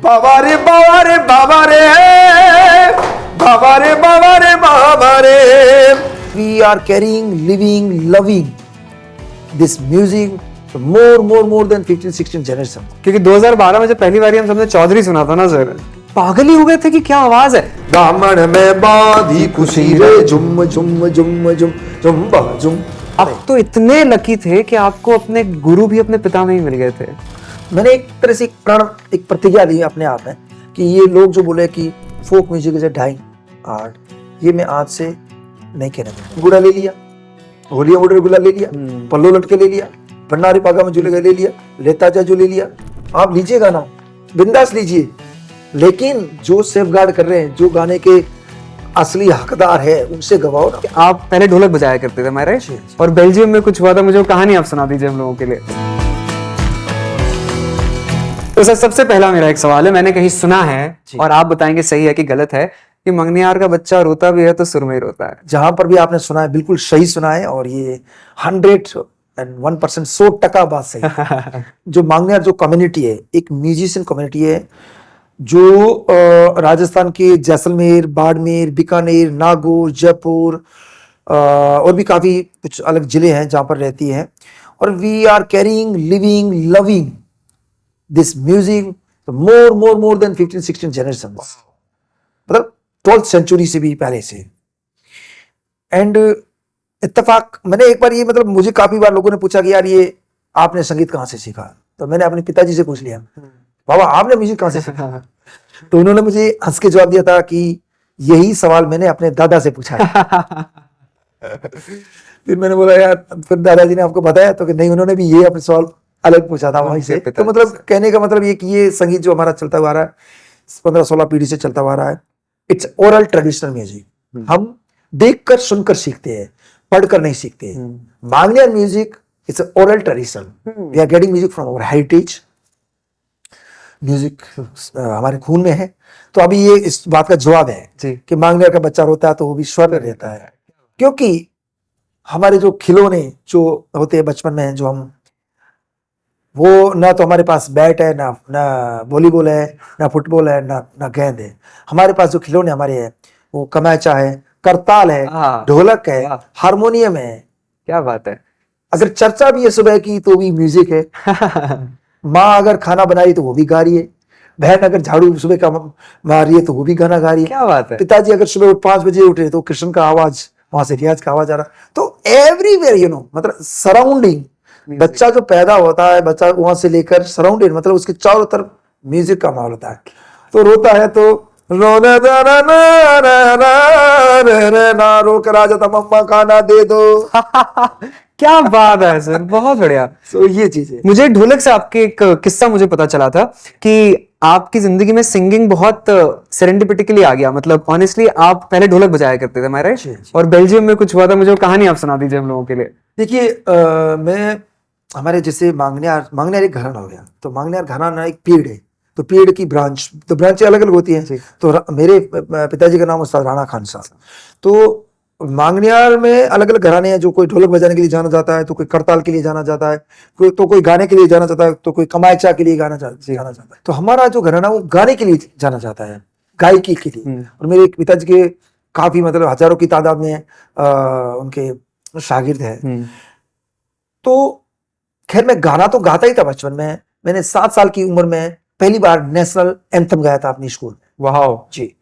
बाबा रे बाबा रे बाबा रे बाबा रे बाबा रे बाबा रे we are carrying living loving this music more than 15-16 generation. क्योंकि 2012 में जब पहली बार हम सबने चौधरी सुना था ना सर, पागल ही हो गए थे कि क्या आवाज है। दामन में बांधी खुशी रे झुम झुम झुम झुम झुम झुम। आप तो इतने लकी थे कि आपको अपने गुरु भी अपने पिता में ही मिल गए थे। मैंने एक तरह से एक प्रतिज्ञा ली अपने आप में कि ये लोग जो बोले कि folk music is a dying art, ये मैं आज से नहीं कहने दूंगा। गुड़ा ले लिया, होलिया मोटर गुला ले लिया, पल्लो लटके ले लिया, भंडारी पागा में झूले ले लिया, लेताजा जो ले लिया, आप लीजिए गाना बिंदास लीजिए, लेकिन जो सेफगार्ड कर रहे हैं, जो गाने के असली हकदार है उनसे गवाओ ना। आप पहले ढोलक बजाया करते थे मेरे, और बेल्जियम में कुछ हुआ था, मुझे वो कहानी आप सुना दीजिए हम लोगों के लिए। तो सर सबसे पहला मेरा एक सवाल है, मैंने कहीं सुना है और आप बताएंगे सही है कि गलत है, कि मंगनियार का बच्चा रोता भी है तो सुर में ही रोता है। जहां पर भी आपने सुना है बिल्कुल सही सुना है, और ये 101% 100% बात सही है। जो मंगनियार जो कम्युनिटी है, एक म्यूजिशियन कम्युनिटी है जो राजस्थान के जैसलमेर, बाड़मेर, बीकानेर, नागौर, जयपुर और भी काफी कुछ अलग जिले हैं जहां पर रहती है। और we are carrying living loving this music more than 15-16 generation, मतलब 12th सेंचुरी से भी पहले से। एंड इत्तेफाक मैंने एक बार ये, मतलब मुझे काफी बार लोगों ने पूछा कि यार ये आपने संगीत कहाँ से सीखा, तो मैंने अपने पिताजी से पूछ लिया, बाबा आपने म्यूजिक कहाँ से सीखा? तो उन्होंने मुझे हंस के जवाब दिया था कि यही सवाल मैंने अपने दादा से पूछा है। फिर मैंने बोला यार, फिर दादाजी ने आपको बताया? तो कि नहीं, उन्होंने भी ये अपने सवाल अलग पूछा था वहीं से। तो मतलब कहने का मतलब ये कि ये संगीत जो हमारा चलता हुआ रहा है 15-16 पीढ़ी से चलता हुआ रहा है, इट्स ओरल ट्रेडिशनल म्यूजिक। हम देखकर सुनकर सीखते हैं, पढ़कर नहीं सीखते। Manganiyar music it's oral tradition, we are getting music from our heritage. Music हमारे खून में है। तो अभी ये इस बात का जवाब है कि मंगनियार का बच्चा रोता है तो वो भी स्वर में रहता है, क्योंकि हमारे जो खिलौने जो होते हैं बचपन में, जो हम वो ना तो हमारे पास बैट है, ना वॉलीबॉल है, ना फुटबॉल है, ना गेंद है। हमारे पास जो खिलौने हमारे हैं वो कमाचा है, करताल है, ढोलक है, हारमोनियम है। क्या बात है। अगर चर्चा भी है सुबह की तो भी म्यूजिक है। माँ अगर खाना बना रही तो वो भी गा रही है, बहन अगर झाड़ू सुबह का मार रही है तो वो भी गाना गा रही है। क्या बात है। पिताजी अगर सुबह 5 बजे उठे तो कृष्ण का आवाज, वहां से रियाज का आवाज आ रहा। तो एवरीवेयर मतलब सराउंडिंग, बच्चा जो पैदा होता है, बच्चा वहां से लेकर सराउंडेड, मतलब उसके चारों तरफ म्यूजिक का माहौल होता है। तो रोता है तो रोना ना रो कर आ जाता, मम्मा खाना दे दो। क्या बात है सर, बहुत बढ़िया। तो ये चीज है। मुझे ढोलक से आपके एक किस्सा मुझे पता चला था कि आपकी जिंदगी में सिंगिंग बहुत सेरेंडिपिटिकली आ गया। मतलब ऑनेस्टली आप पहले ढोलक बजाया करते थे, मैं राइट? और बेल्जियम में कुछ हुआ था, मुझे वो कहानी आप सुना दीजिए हम लोगों के लिए। देखिए मैं हमारे जैसे मंगनियार एक घराना हो गया, तो मंगनियार घराना एक पेड़ है, तो पेड़ की ब्रांच, तो ब्रांचें अलग अलग होती हैं। तो मेरे पिताजी का नाम उस्ताद राणा खान साहब। तो मंगनियार में अलग अलग घराने हैं, जो कोई ढोलक बजाने के लिए जाना जाता है, तो कोई करताल के लिए जाना जाता है, कोई गाने के लिए जाना चाहता है, तो कोई कमायचा के लिए जाना चाहता है। तो हमारा जो घराना वो गाने के लिए जाना चाहता है, गायकी के लिए। और मेरे पिताजी के काफी मतलब हजारों की तादाद में उनके शागिर्द है। तो खैर मैं गाना तो गाता ही था बचपन में। मैंने 7 साल की उम्र में पहली बार नेशनल एंथम गाया था अपनी स्कूल में। वाह जी,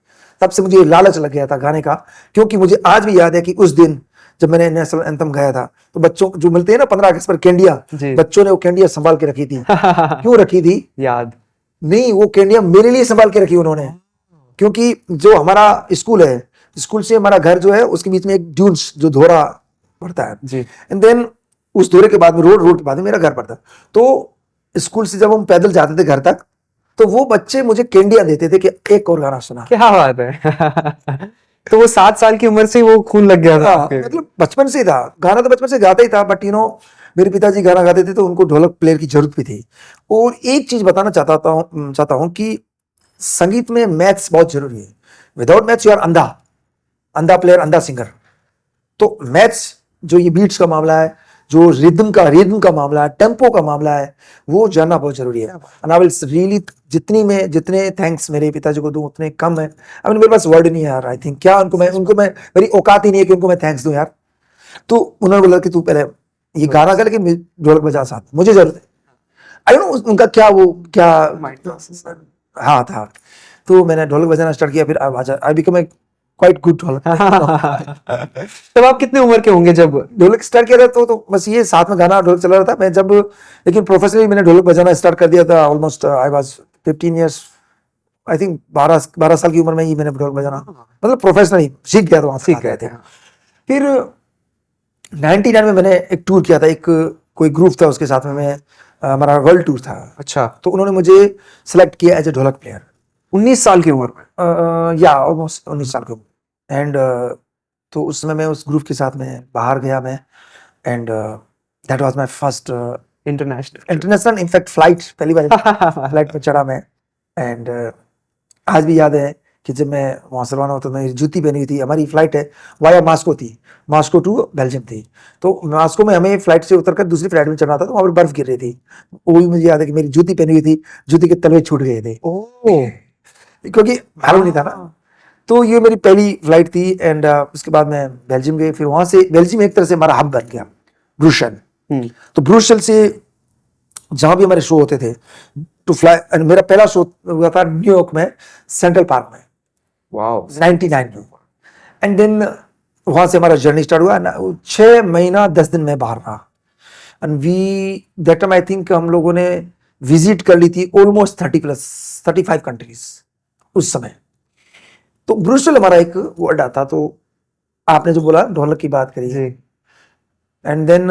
तब से मुझे लालच लग गया था गाने का, क्योंकि मुझे आज भी याद है कि उस दिन जब मैंने नेशनल एंथम गाया था तो बच्चों जो मिलते हैं ना 15 अगस्त पर कैंडिया, बच्चों ने वो कैंडिया संभाल के रखी थी। क्यों रखी थी याद नहीं, वो कैंडिया मेरे लिए संभाल के रखी उन्होंने, क्योंकि जो हमारा स्कूल है, स्कूल से हमारा घर जो है उसके बीच में एक ड्यून्स जो धोरा पड़ता है, एंड देन उस दौरे के बाद में रोड के बाद में मेरा घर पड़ता। तो स्कूल से जब हम पैदल जाते थे घर तक, तो वो बच्चे मुझे कैंडिया देते थे कि एक और गाना सुना। क्या बात है। तो वो 7 साल की उम्र से वो खून लग गया था। मतलब बचपन से था, गाना तो बचपन से गाता ही था, बट मेरे पिताजी गाना गाते थे तो उनको ढोलक प्लेयर की जरूरत भी थी। और एक चीज बताना चाहता हूँ कि संगीत में मैथ्स बहुत जरूरी है। विदाउट मैथ्स यू आर अंधा प्लेयर, अंधा सिंगर। तो मैथ्स जो ये बीट्स का मामला है, जो रिदम का मामला है, टेम्पो का मामला है, वो जानना बहुत जरूरी है। एंड आई विल रियली, जितने थैंक्स मेरे पिताजी को दूं उतने कम है। आई मीन मेरे पास वर्ड नहीं है यार। आई थिंक क्या उनको मैं मेरी औकात ही नहीं है कि उनको मैं थैंक्स दूं यार। तो उन्होंने बोला कि तू पहले ये गाना गा लेके ढोलक बजा, साथ मुझे जरूरत है। आई डोंट नो उनका क्या हाँ था। तो मैंने ढोलक बजाना स्टार्ट किया, फिर I become a quite good ढोलक। तब आप कितने उम्र के होंगे जब ढोलक स्टार्ट किया था? तो बस ये साथ में गाना ढोलक चला रहा था मैं जब, लेकिन प्रोफेशनली मैंने ढोलक बजाना स्टार्ट कर दिया था almost I was 15 years, I think 12 साल की उम्र में ही मैंने ढोलक बजाना मतलब प्रोफेशनली सीख गया था, वहां सीख गए थे? फिर 99 में मैंने एक टूर किया था, एक कोई ग्रुप था उसके साथ में मैं, हमारा वर्ल्ड टूर था। अच्छा, तो उन्होंने मुझे सिलेक्ट किया एज ए ढोलक प्लेयर 19 साल की उम्र में? या ऑलमोस्ट 19 साल की उम्र। एंड तो उस समय मैं उस ग्रुप के साथ में बाहर गया मैं, and that was my first international in fact flight, पहली बार फ्लाइट में चढ़ा मैं। एंड आज भी याद है कि जब मैं वहाँ से रवाना होता, मेरी जूती पहनी हुई थी, हमारी फ्लाइट है वाया मास्को थी, मास्को टू बेल्जियम थी। तो मास्को में हमें फ्लाइट से उतरकर दूसरी फ्लाइट में चढ़ना था, तो वहाँ पर बर्फ गिर रही थी। वो भी मुझे याद है कि मेरी जूती पहनी हुई थी, जूती के तलवे छूट गए थे क्योंकि मालूम नहीं था ना। तो ये मेरी पहली फ्लाइट थी। एंड उसके बाद मैं बेल्जियम गए, फिर वहां से बेल्जियम एक तरह से हमारा हब बन गया, ब्रुसेल। तो ब्रुसेल से जहां भी हमारे शो होते थे टू फ्लाई, मेरा पहला शो हुआ था न्यूयॉर्क में, सेंट्रल पार्क में, वाओ, 99 में। एंड देन वहां से हमारा जर्नी स्टार्ट हुआ ना, 6 महीना 10 दिन में बाहर रहा। And we that time I think हम लोगों ने विजिट कर ली थी ऑलमोस्ट 35 कंट्रीज उस समय। तो ब्रुसेल हमारा एक वर्ड आता। तो आपने जो बोला ढोलक की बात करी, एंड देन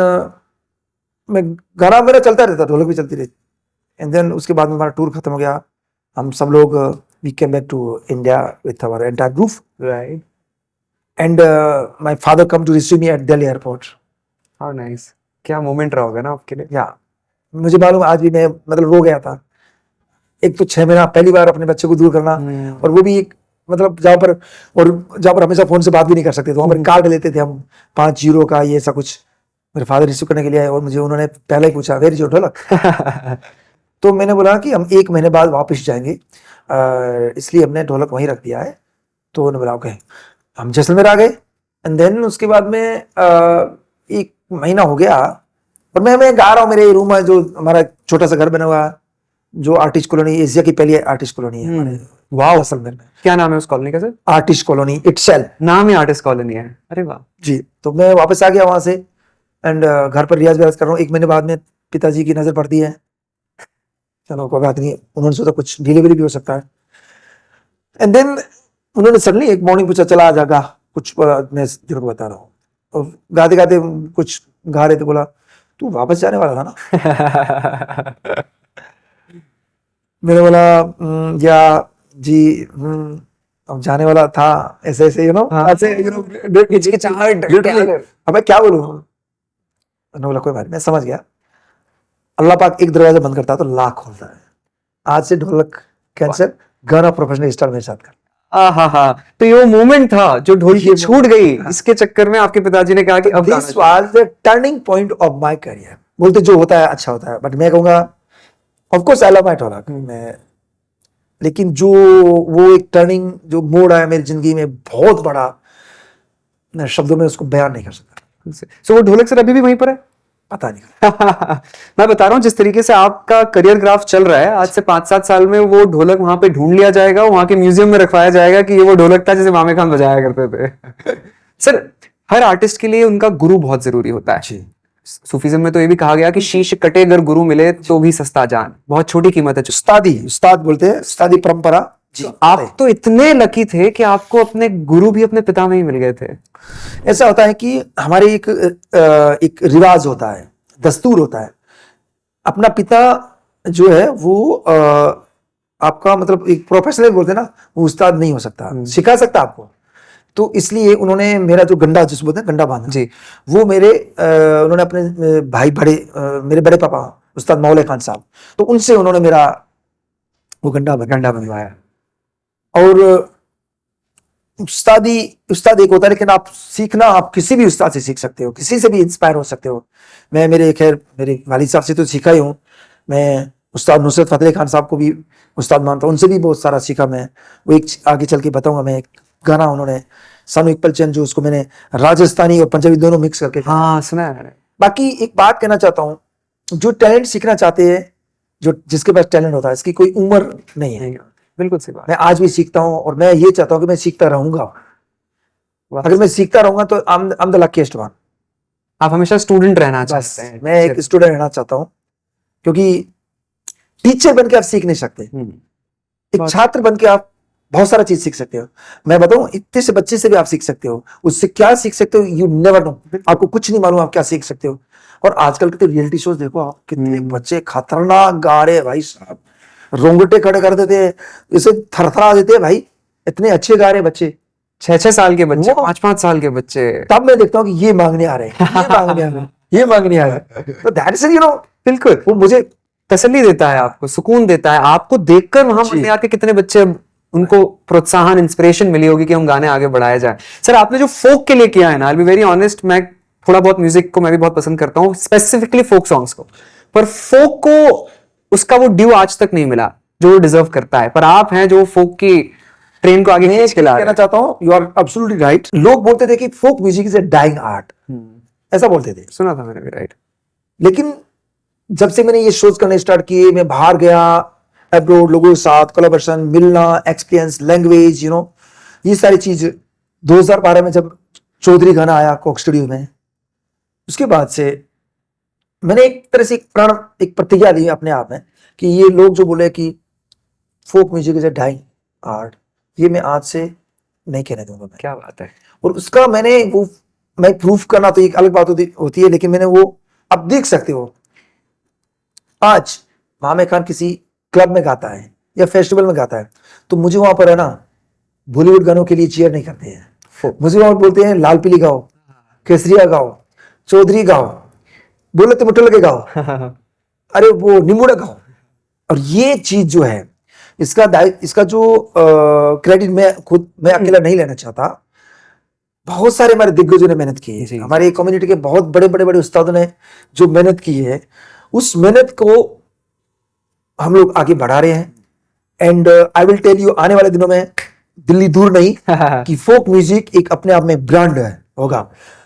मैं गाना मेरा चलता रहता, ढोलक भी चलती रहती। एंड देन उसके बाद में हमारा टूर खत्म हो गया, हम सब लोग we came back to India with our entire group, right. And my father come to receive me at Delhi airport. How nice, क्या मोमेंट रहा होगा ना आपके लिए। या मुझे मालूम आज भी, मैं मतलब रो गया था। एक तो 6 महीना पहली बार अपने बच्चे को दूर करना, और वो भी एक मतलब जहाँ पर हमेशा फोन से बात भी नहीं कर सकते थे, वहां पर कार्ड लेते थे हम 5 यूरो का, ये ऐसा कुछ। मेरे फादर रिसीव करने के लिए आए और मुझे उन्होंने पहले ही पूछा वेयर इज योर ढोलक। तो मैंने बोला कि हम 1 महीने बाद वापस जाएंगे, इसलिए हमने ढोलक वहीं रख दिया है। तो उन्होंने बोला ओके, हम जैसलमेर आ गए। एंड देन उसके बाद में 1 महीना हो गया और मैं गा रहा हूँ मेरे रूम में, जो हमारा छोटा सा घर बना हुआ है, जो आर्टिस्ट कॉलोनी, एशिया की पहली आर्टिस्ट कॉलोनी है हमारे वाह, जैसलमेर में। क्या नाम है उस कॉलोनी का सर? आर्टिस्ट कॉलोनी इटसेल्फ, नाम ही आर्टिस्ट कॉलोनी है। अरे वाह जी। तो मैं वापस आ गया वहां से, एंड घर पर रियाज व्याज कर रहा हूँ। 1 महीने बाद में पिताजी की नजर पड़ती है, चलो कोई बात नहीं, उन्होंने सोचा कुछ डिलीवरी भी हो सकता है। एंड देन उन्होंने सडनली एक मॉर्निंग पूछा चला आ जागा कुछ, मैं तेरे को बता रहा हूँ। और गाते गाते कुछ गा रहे थे, बोला तू वापस जाने वाला था ना। मैंने बोला या जी, अब जाने वाला था, ऐसे ऐसे ऐसे अब मैं क्या बोलूं। मैंने बोला कोई बात नहीं, मैं समझ गया, अल्लाह पाक एक दरवाजा बंद करता है तो लाख खोलता है। आज से ढोलक कैंसर, गाना प्रोफेशनल स्टार मेरे साथ कर। हाँ, तो ये वो मोमेंट था जो ढोल की छूट गई, इसके चक्कर में आपके पिताजी ने कहा कि अब this was the turning point of my career. बोलते जो होता है अच्छा होता है, बट मैं कहूंगा of course I love my ढोलक, मैं, लेकिन जो वो एक टर्निंग जो मोड़ आया मेरी जिंदगी में बहुत बड़ा, मैं शब्दों में उसको बयान नहीं कर सकता। सो वो ढोलक सर अभी भी वहीं पर है? पता नहीं। मैं बता रहा हूँ, जिस तरीके से आपका करियर ग्राफ चल रहा है, आज से 5-7 साल में वो ढोलक वहां पे ढूंढ लिया जाएगा, वहां के म्यूजियम में रखवाया जाएगा कि ये वो ढोलक था जिसे मामे खान बजाया करते थे। सर, हर आर्टिस्ट के लिए उनका गुरु बहुत जरूरी होता है जी। सूफीज्म में तो ये भी कहा गया कि शीश कटे अगर गुरु मिले तो भी सस्ता जान, बहुत छोटी कीमत है। उस्ताद बोलते हैं, उस्तादी परंपरा जी। आप तो इतने लकी थे कि आपको अपने गुरु भी अपने पिता में ही मिल गए थे। ऐसा होता है कि हमारे एक रिवाज होता है, दस्तूर होता है। अपना पिता जो है वो आपका मतलब एक प्रोफेशनल बोलते हैं ना, वो उस्ताद नहीं हो सकता, सिखा सकता आपको। तो इसलिए उन्होंने मेरा जो गंडा, जिस बोलते हैं गंडा बांधना जी, वो मेरे उन्होंने अपने भाई मेरे बड़े पापा उस्ताद मौले खान साहब, तो उनसे उन्होंने मेरा वो गंडा बनवाया। और उस्ताद एक होता है, लेकिन आप सीखना, आप किसी भी उस्ताद से सीख सकते हो, किसी से भी इंस्पायर हो सकते हो। मैं मेरे वालिद साहब से तो सीखा ही हूँ। मैं उस्ताद नुसरत फतेह अली खान साहब को भी उस्ताद मानता हूँ, उनसे भी बहुत सारा सीखा मैं। वो एक आगे चल के बताऊंगा मैं, एक गाना उन्होंने सानू इकबाल चंद, जो उसको मैंने राजस्थानी और पंजाबी दोनों मिक्स करके। हाँ सुना है मैंने। बाकी एक बात कहना चाहता हूँ, जो टैलेंट सीखना चाहते हैं, जो जिसके पास टैलेंट होता है, इसकी कोई उम्र नहीं है। बिल्कुल सही बात। मैं आज भी सीखता हूँ और मैं ये चाहता हूँ कि मैं सीखता रहूंगा। अगर मैं सीखता रहूंगा तो I am the luckiest one. आप हमेशा स्टूडेंट रहना बस चाहते हैं। मैं एक स्टूडेंट रहना चाहता हूँ, क्योंकि टीचर बन के आप सीख नहीं सकते। एक छात्र बन के आप बहुत सारा चीज सीख सकते हो। मैं बताऊं, इतने से बच्चे से भी आप सीख सकते हो। उससे क्या सीख सकते हो, यू नेवर नो। आपको कुछ नहीं मालूम आप क्या सीख सकते हो। और आजकल के तो रियलिटी शोज देखो आप, कितने बच्चे खतरनाक गा रहे हैं भाई साहब, रोंगटे खड़े कर देते हैं, इसे थरथरा देते हैं भाई, इतने अच्छे गा रहे हैं बच्चे। 6-6 साल के बच्चे, 5-5 साल के बच्चे। तब मैं देखता हूँ कि ये मांगने आ रहे हैं, ये मांगने आ रहे हैं, ये मांगने आ रहे हैं। तो दैट इज, यू नो, बिल्कुल वो मुझे तसल्ली देता है, आपको सुकून देता है। आपको देखकर वहां पर आके कितने बच्चे, उनको प्रोत्साहन, इंस्पिरेशन मिली होगी कि हम गाने आगे बढ़ाए जाए। सर आपने जो फोक के लिए किया है ना, I will be very honest, मैं थोड़ा बहुत म्यूजिक को मैं भी बहुत पसंद करता हूँ, स्पेसिफिकली फोक सॉन्ग्स को, पर फोक को उसका वो ड्यू आज तक नहीं मिला जो वो डिजर्व करता है। पर आप हैं जो फोक की ट्रेन को आगे खींच के ला रहे हैं। कहना चाहता हूँ, यू आर एब्सोल्युटली राइट। लोग बोलते थे कि folk music is a dying art, ऐसा बोलते थे, सुना था मैंने भी, राइट। लेकिन जब से मैंने ये शोज करने स्टार्ट किए, मैं बाहर गया, अब्रोड, लोगों के साथ कोलैबोरेशन, मिलना, एक्सपीरियंस, लैंग्वेज, यू नो, ये सारी चीज 2012 में जब चौधरी गाना आया कोक स्टूडियो में, उसके बाद से मैंने एक तरह से एक प्रतिज्ञा ली अपने आप में कि ये लोग जो बोले कि folk music is a dying art, ये मैं आज से नहीं कहने दूंगा मैं। क्या बात है। और उसका मैं प्रूफ करना तो एक अलग बात होती है, लेकिन मैंने वो, अब देख सकते हो, आज मामे खान किसी क्लब में गाता है या फेस्टिवल में गाता है, तो मुझे वहां पर है ना, बॉलीवुड गानों के लिए चीयर नहीं करते हैं, मुझे वहां बोलते हैं लाल पीली गाओ, केसरिया गाओ, चौधरी गाओ, बोले तो मुट्ठे लगे गाओ, अरे वो निमुड़ा गाओ। और ये चीज जो है, इसका जो क्रेडिट मैं अकेला नहीं लेना चाहता। बहुत सारे हमारे दिग्गजों ने मेहनत की है, हमारे कम्युनिटी के बहुत बड़े बड़े बड़े उस्तादों ने जो मेहनत की है, उस मेहनत को हम लोग आगे बढ़ा रहे हैं। And I will tell you, आने वाले दिनों में, दिल्ली दूर नहीं, कि फोक म्यूजिक एक अपने आप में ब्रांड होगा।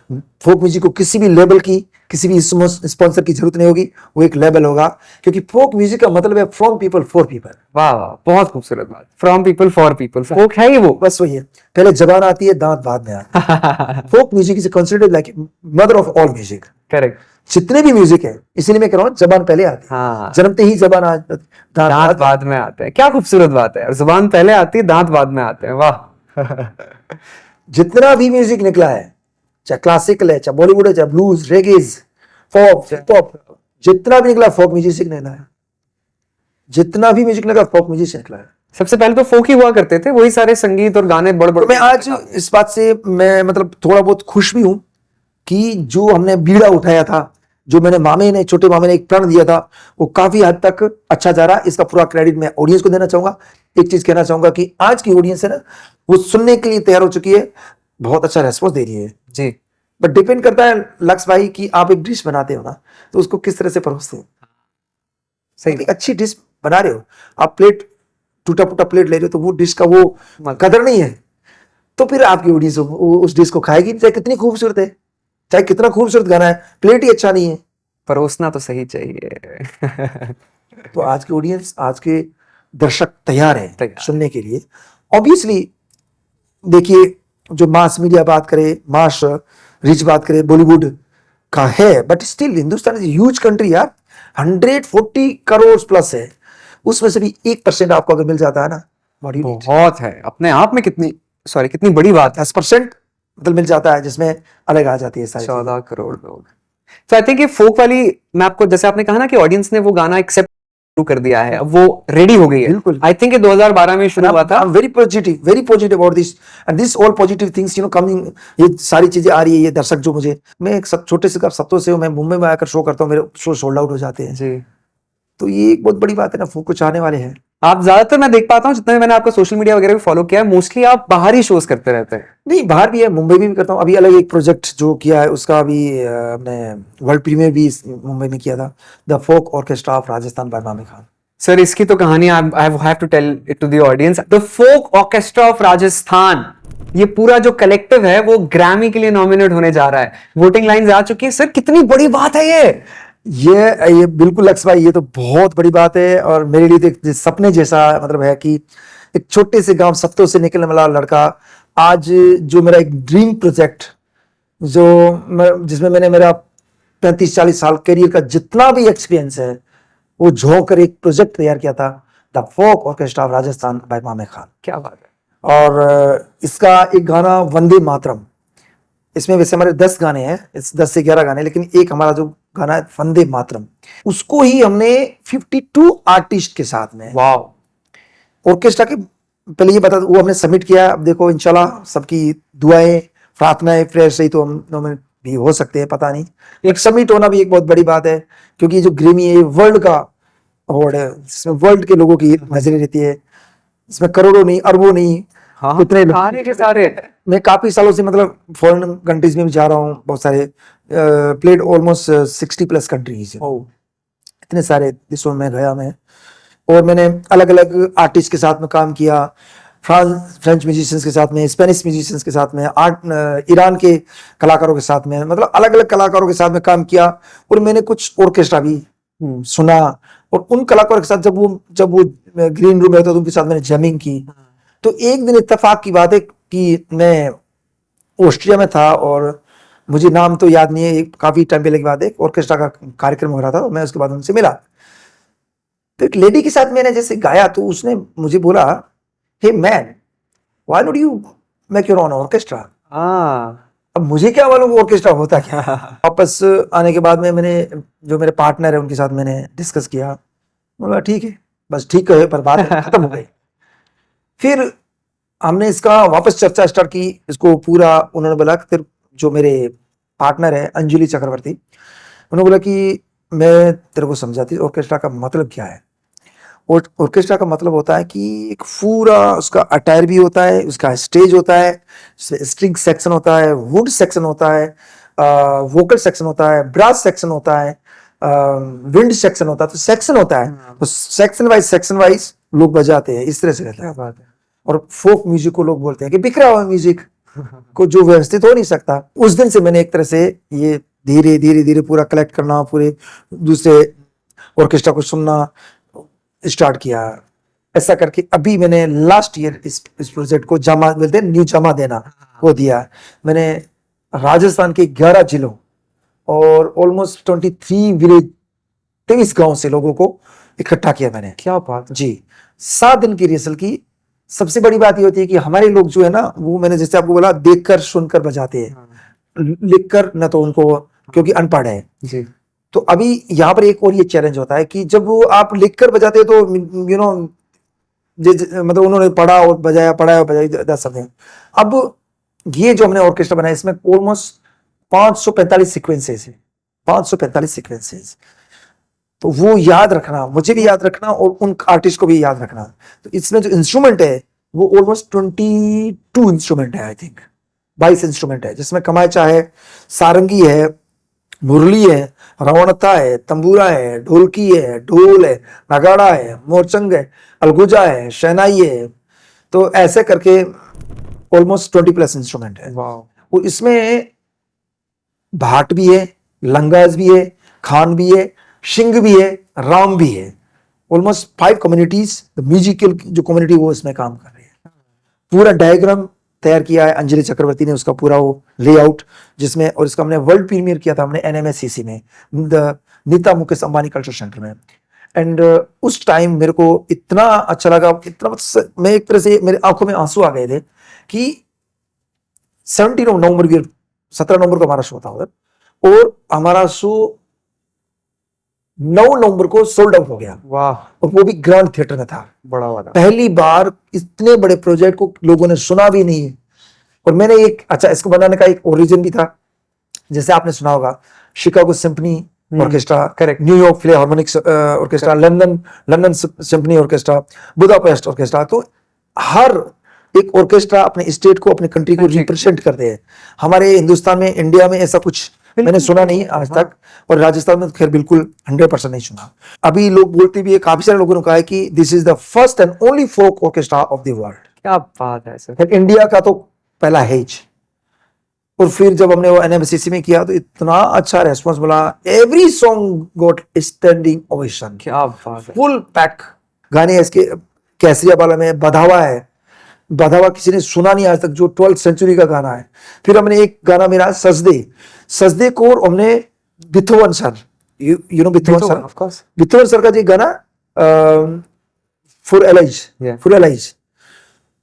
फोक म्यूजिक को किसी भी लेबल की, किसी भी स्पॉन्सर की जरूरत नहीं होगी, वो एक लेबल होगा, क्योंकि फोक म्यूजिक का मतलब है फ्रॉम पीपल फॉर पीपल। वाह वाह, बहुत खूबसूरत बात, फ्रॉम पीपल फॉर पीपल, फोक है ही वो। बस वही है, पहले जबान आती है, दांत बाद में आते हैं। Folk music is considered like mother of all music. Correct. जितने भी म्यूजिक है, इसीलिए मैं कह रहा हूँ जबान पहले आती है। हाँ। जन्मते ही जबान दांत बाद में आते हैं। क्या खूबसूरत बात है। और जुबान पहले आती है, दांत बाद में आते हैं। वाह। जितना भी म्यूजिक निकला है, चाहे क्लासिकल है, चाहे बॉलीवुड है, चाहे ब्लूज, रेगेज, पॉप, हिप हॉप, जितना भी निकला फोक म्यूजिक से निकला है। जितना भी म्यूजिक निकला फोक म्यूजिक से निकला है। सबसे पहले तो फोक ही हुआ करते थे, वही सारे संगीत और गाने बड़े बड़े। तो मैं आज इस बात से मैं मतलब थोड़ा बहुत खुश भी हूं कि जो हमने बीड़ा उठाया था, जो मैंने छोटे मामे ने एक प्रण दिया था, वो काफी हद तक अच्छा जा रहा है। इसका पूरा क्रेडिट मैं ऑडियंस को देना चाहूंगा। एक चीज कहना चाहूंगा कि आज की ऑडियंस है ना, वो सुनने के लिए तैयार हो चुकी है, बहुत अच्छा रेस्पॉन्स दे रही है जी। बट डिपेंड करता है लक्ष्य भाई कि आप एक डिश बनाते हो ना, तो उसको किस तरह से परोसते हो। सही। एक अच्छी डिश बना रहे हो, आप प्लेट टूटा फूटा प्लेट ले रहे हो, तो वो डिश का वो कदर नहीं है, तो फिर आपकी ऑडियंस उस डिश को खाएगी, चाहे कितनी खूबसूरत है, चाहे कितना खूबसूरत गाना है, प्लेट ही अच्छा नहीं है, परोसना तो सही चाहिए। तो आज की ऑडियंस, आज के दर्शक तैयार है सुनने के लिए। ऑब्वियसली देखिए, जो मास मीडिया बात करे, मास रिच बात करे, बॉलीवुड का है, but still Hindustan is huge country यार, 140 करोड़ प्लस है, उसमें से भी 1% आपको अगर मिल जाता है ना, बहुत है अपने आप में। कितनी बड़ी बात है। 10% मतलब मिल जाता है, जिसमें अलग आ जाती है सारी 14 करोड़ लोग। तो आई थिंक ये फोक वाली, मैं आपको जैसे आपने कहा ना कि ऑडियंस ने वो गाना एक्सेप्ट शुरू कर दिया है, अब वो रेडी हो गई है। बिल्कुल। आई थिंक ये 2012 में शुरू हुआ था। Very positive about this, and this all positive things you know coming, ये सारी चीजें आ रही है। ये दर्शक जो मुझे, मैं एक छोटे से सत्तों से हूं, मैं मुंबई में आकर शो करता हूँ, मेरे शो सोल्ड आउट हो जाते हैं जी। तो ये एक बहुत बड़ी बात है ना, फोक को चाहने वाले हैं। आप ज्यादातर, मैं देख पाता हूँ जितना भी मैंने आपका सोशल मीडिया वगैरह भी फॉलो किया है, मोस्टली आप बाहरी शोज करते रहते हैं। नहीं, बाहर भी है, मुंबई में भी करता हूँ। अभी अलग एक प्रोजेक्ट जो किया है उसका अभी हमने वर्ल्ड प्रीमियर भी मुंबई में किया था, the folk orchestra of Rajasthan by Mame Khan. Sir इसकी तो कहानी I have to tell it to the audience. The folk orchestra of Rajasthan, ये पूरा जो कलेक्टिव है वो ग्रैमी के लिए नॉमिनेट होने जा रहा है, वोटिंग लाइंस आ चुकी है। सर कितनी बड़ी बात है ये। ये बिल्कुल लक्ष्य भाई, ये तो बहुत बड़ी बात है। और मेरे लिए तो एक सपने जैसा मतलब है कि एक छोटे से गांव सत्तों से निकलने वाला लड़का आज जो मेरा एक ड्रीम प्रोजेक्ट जिसमें मैंने मेरा 35-40 साल करियर का जितना भी एक्सपीरियंस है वो झोंक कर एक प्रोजेक्ट तैयार किया था, the folk orchestra of Rajasthan by Mame Khan. क्या बात है। और इसका एक गाना वंदे मातरम, इसमें वैसे हमारे 10 गाने हैं, इस 10 से 11 गाने, लेकिन एक हमारा जो गाना है वंदे मातरम, उसको ही हमने 52 आर्टिस्ट के साथ में, वाह। ऑर्केस्ट्रा के, पहले ये बता वो हमने सबमिट किया। अब देखो इंशाल्लाह सबकी दुआएं प्रार्थनाएं प्रेयर्स से ही तो हम नॉमिनेट भी हो सकते हैं, पता नहीं। एक सबमिट होना भी एक बहुत बड़ी बात है, क्योंकि जो ग्रैमी है वर्ल्ड का अवार्ड है, जिसमें वर्ल्ड के लोगों की हाजिरी रहती है, इसमें करोड़ों नहीं अरबों नहीं, हाँ, कितने सारे के सारे। मैं काफी सालों से मतलब फॉरेन कंट्रीज में भी जा रहा हूँ, बहुत सारे प्लेड ऑलमोस्ट 60+ कंट्रीज, इतने सारे देशों में गया मैं। और मैंने अलग अलग आर्टिस्ट के साथ में काम किया, फ्रेंच म्यूजिशियंस के साथ में, स्पेनिश म्यूजिशियंस के साथ में, ईरान के कलाकारों के साथ में, मतलब अलग अलग कलाकारों के साथ में काम किया। और मैंने कुछ ऑर्केस्ट्रा भी सुना, और उन कलाकारों के साथ जब वो ग्रीन रूम में था तो उनके साथ मैंने जैमिंग की। तो एक दिन इत्तेफाक की बात है कि मैं ऑस्ट्रिया में था, और मुझे नाम तो याद नहीं है, काफी टाइम पहले की बात है, ऑर्केस्ट्रा का कार्यक्रम हो रहा था, मैं उसके बाद उनसे मिला। तो एक लेडी के साथ मैंने जैसे गाया तो उसने मुझे बोला, hey man, why don't you make your own orchestra. अब मुझे क्या मालूम ऑर्केस्ट्रा होता क्या। वापस आने के बाद में मैंने जो मेरे पार्टनर है उनके साथ मैंने डिस्कस किया, बोला ठीक है, बस ठीक है, पर बात खत्म हो गई। फिर हमने इसका वापस चर्चा स्टार्ट की, इसको पूरा उन्होंने बोला, फिर जो मेरे पार्टनर है अंजलि चक्रवर्ती, उन्होंने बोला कि मैं तेरे को समझाती ऑर्केस्ट्रा का मतलब क्या है। ऑर्केस्ट्रा का मतलब होता है कि एक पूरा उसका अटायर भी होता है, उसका स्टेज होता है, स्ट्रिंग सेक्शन होता है, वुड सेक्शन होता है, वोकल सेक्शन होता है, ब्रास सेक्शन होता है, विंड सेक्शन होता है, तो सेक्शन होता है, तो सेक्शन वाइज लोग बजाते हैं, इस तरह से रहता है। बात है। और फोक म्यूजिक को लोग बोलते हैं कि बिखरा हुआ म्यूजिक को जो व्यवस्थित हो नहीं सकता। उस दिन से मैंने एक तरह से ये धीरे धीरे धीरे पूरा कलेक्ट करना, पूरे दूसरे ऑर्केस्ट्रा को सुनना स्टार्ट किया। ऐसा करके अभी मैंने लास्ट ईयर इस प्रोजेक्ट को जमा बोलते हैं, न्यू जमा देना को दिया। मैंने राजस्थान के 11 जिलों और ऑलमोस्ट 23 विलेज, 23 गांव से लोगों को इकट्ठा किया मैंने। क्या बात जी, 7 दिन की रिहर्सल की। सबसे बड़ी बात ये होती है कि हमारे लोग जो है ना, वो मैंने जैसे आपको बोला, देखकर सुनकर बजाते हैं, लिखकर न तो उनको, क्योंकि अनपढ़ है जी। तो अभी यहाँ पर एक और ये चैलेंज होता है कि जब वो आप लिखकर बजाते हैं तो यू नो मतलब उन्होंने पढ़ा और बजाया, पढ़ाया और बजाया, 10 शब्द। अब ये जो हमने ऑर्केस्ट्रा बनाया इसमें ऑलमोस्ट 545 सीक्वेंसेस है, 545 सीक्वेंसेस। तो वो याद रखना, मुझे भी याद रखना और उन आर्टिस्ट को भी याद रखना। तो इसमें जो इंस्ट्रूमेंट है वो ऑलमोस्ट 22 इंस्ट्रूमेंट है, आई थिंक 22 इंस्ट्रूमेंट है, जिसमें कमायचा है, सारंगी है, मुरली है, रवणता है, तंबूरा है, ढोलकी है, ढोल है, नगाड़ा है, मोरचंग है, अलगुजा है, शहनाई है। तो ऐसे करके ऑलमोस्ट 20+ इंस्ट्रूमेंट है। और इसमें भाट भी है, लंगाज भी है, खान भी है, शिंग भी है, राम भी है। ऑलमोस्ट 5 कम्युनिटीज, म्यूजिकल जो कम्युनिटी वो इसमें काम कर रही है। पूरा डायग्राम तैयार किया है अंजलि चक्रवर्ती ने, उसका पूरा वो लेआउट, जिसमें, और इसका हमने वर्ल्ड प्रीमियर किया था हमने NMSCC में, नीता मुकेश अंबानी कल्चर सेंटर में। एंड उस टाइम मेरे को इतना अच्छा लगा, इतना मैं एक तरह से मेरे आंखों में आंसू आ गए थे कि 17 नवंबर 17 नवंबर को हमारा शो था उधर, और हमारा शो 9 नवंबर को सोल्ड आउट हो गया। वाह। और वो भी ग्रांड थिएटर में था, बड़ा वाला। पहली बार इतने बड़े प्रोजेक्ट को लोगों ने सुना भी नहीं। और मैंने एक, अच्छा, इसको बनाने का एक ओरिजिन भी था, जैसे आपने सुना होगा Chicago symphony orchestra, correct. New York Philharmonic orchestra, London symphony orchestra, Budapest orchestra. तो हर एक ऑर्केस्ट्रा अपने स्टेट को, अपने कंट्री को रिप्रेजेंट करते हैं। हमारे हिंदुस्तान में, इंडिया में ऐसा कुछ मैंने सुना नहीं आज तक, और राजस्थान में तो खैर बिल्कुल 100% नहीं सुना। अभी लोग बोलते भी है, काफी सारे लोगों ने कहा है कि this is the first and only folk orchestra of the world. क्या बात है सर। फिर इंडिया का तो पहला है ही। और फिर जब हमने वो एनएमसीसी में किया तो इतना अच्छा रेस्पॉन्स मिला, every song got standing ovation. क्या बात है। फुल पैक गाने इसके। केसरिया वाला में बधावा है, बधावा किसी ने सुना नहीं आज तक, जो 12th सेंचुरी का गाना है। फिर हमने एक गाना मेरा सजदे को हमने बिथोवन sir, you know बिथोवन sir, of course. बिथोवन sir का जो गाना फॉर एलाइज,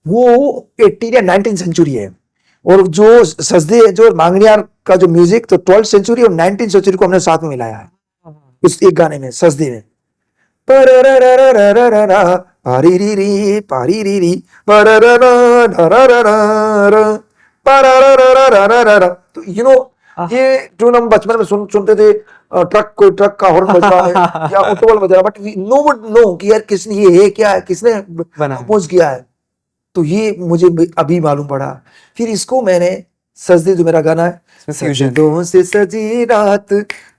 वो 18 या 19 सेंचुरी है। और जो सजदे, जो मांगनियार का जो म्यूजिक, तो 12th सेंचुरी और 19th सेंचुरी को हमने साथ में मिलाया है उस एक गाने में, सजदे में। पारीरीरी पारीरीरी तो यू नो, ये ट्यून हम बचपन में सुनते थे, कोई ट्रक का हॉर्न बज रहा है या ऑटोमोबाइल बज रहा है, बट नो वुड नो कि यार किसने ये है, क्या है, किसने कंपोज किया है। तो ये मुझे अभी मालूम पड़ा। फिर इसको मैंने सजदे, जो मेरा गाना है, सजदों से सजी रात,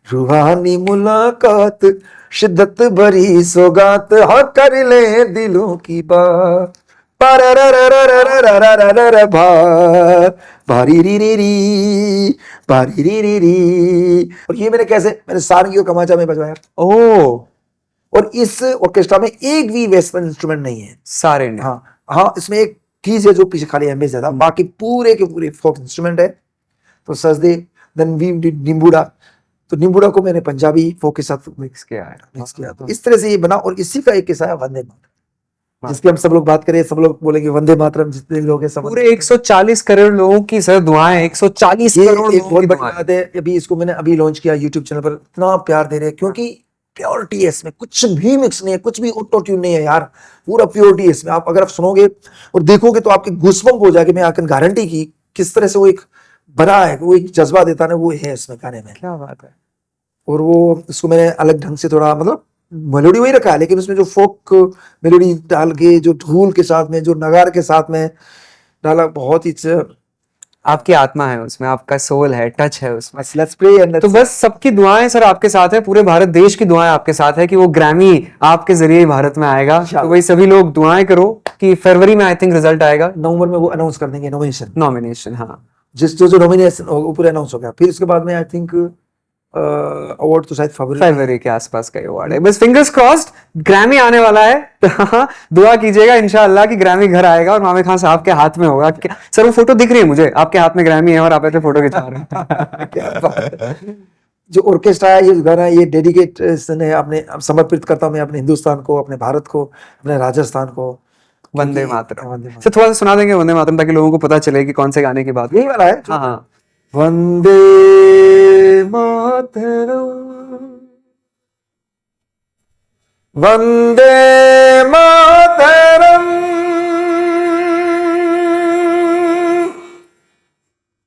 रूहानी मुलाकात, शिद्दत भरी सौगात, हाँ कर ले दिलों की बात, और ये मैंने सारंगी और कमाचा में बजवाया। ओ, और इस ऑर्केस्ट्रा में एक भी वेस्टर्न इंस्ट्रूमेंट नहीं है, सारे ने। हाँ, इसमें एक कीज है जो पीछे खाली एम्बेस ज्यादा, बाकी पूरे के पूरे फोक इंस्ट्रूमेंट है। तो सजदे, देन वी डिड निम्बुडा, तो निम्बुडा को मैंने पंजाबी फोक के साथ मिक्स किया है। तो इस तरह से ये बना। और इसी का एक किस्सा है वंदे मातरम, जिसकी हम सब लोग बात करें, सब लोग बोलेंगे वंदे मातरम, जितने लोग हैं सब। पूरे 140 करोड़ लोगों की सर दुआएं, 140 करोड़ एक लोगों बहुत की बड़ी दुआएं। बात है। अभी इसको मैंने अभी लॉन्च किया यूट्यूब चैनल पर, इतना प्यार दे रहे हैं, क्योंकि प्योरिटी है इसमें, कुछ भी मिक्स नहीं है, कुछ भी ऑटो ट्यून नहीं है यार, पूरा प्योरिटी है इसमें। आप अगर आप सुनोगे और देखोगे तो आपके गूज़बम्प हो जाएगी। मैं आकर गारंटी की किस तरह से वो एक बना है, वो एक जज्बा देता है, वो है इसमें गाने में। क्या बात है। और वो इसको मैंने अलग ढंग से थोड़ा, मतलब मेलोडी वही रखा है, लेकिन उसमें जो फोक मेलोडी डाल के, जो धूल के साथ में, जो नगार के साथ में डाला, बहुत ही आपकी आत्मा है उसमें, आपका सोल है, टच है उसमें। लेट्स प्ले एंड तो बस सबकी दुआएं सर आपके साथ है, पूरे भारत देश की दुआएं आपके साथ है कि वो ग्रैमी आपके जरिए ही भारत में आएगा। तो वही सभी लोग दुआएं करो कि फरवरी में आई थिंक रिजल्ट आएगा, नवंबर में वो अनाउंस कर देंगे नॉमिनेशन। हाँ, जो नॉमिनेशन वो पूरे अनाउंस हो गया। फिर उसके बाद में आई थिंक अवार्ड तो शायद फरवरी के आसपास का अवार्ड है। बस फिंगर्स क्रॉस्ड, ग्रैमी आने वाला है। तो दुआ कीजिएगा इंशाअल्लाह कि ग्रैमी घर आएगा और मामे खान साहब के हाथ में होगा। सर वो फोटो दिख रही है मुझे, आपके हाथ में ग्रैमी है और आप ऐसे फोटो खिंचा रहे हैं। जो ऑर्केस्ट्रा है, ये गाना, ये डेडिकेट है अपने, समर्पित करता हूं मैं अपने हिंदुस्तान को, अपने भारत को, अपने राजस्थान को। वंदे मातरम। सर थोड़ा सा सुना देंगे वंदे मातरम, ताकि लोगों को पता चले कि कौन से गाने की बात। यही वाला है। हाँ हाँ। वंदे मातरम, वंदे मातरम,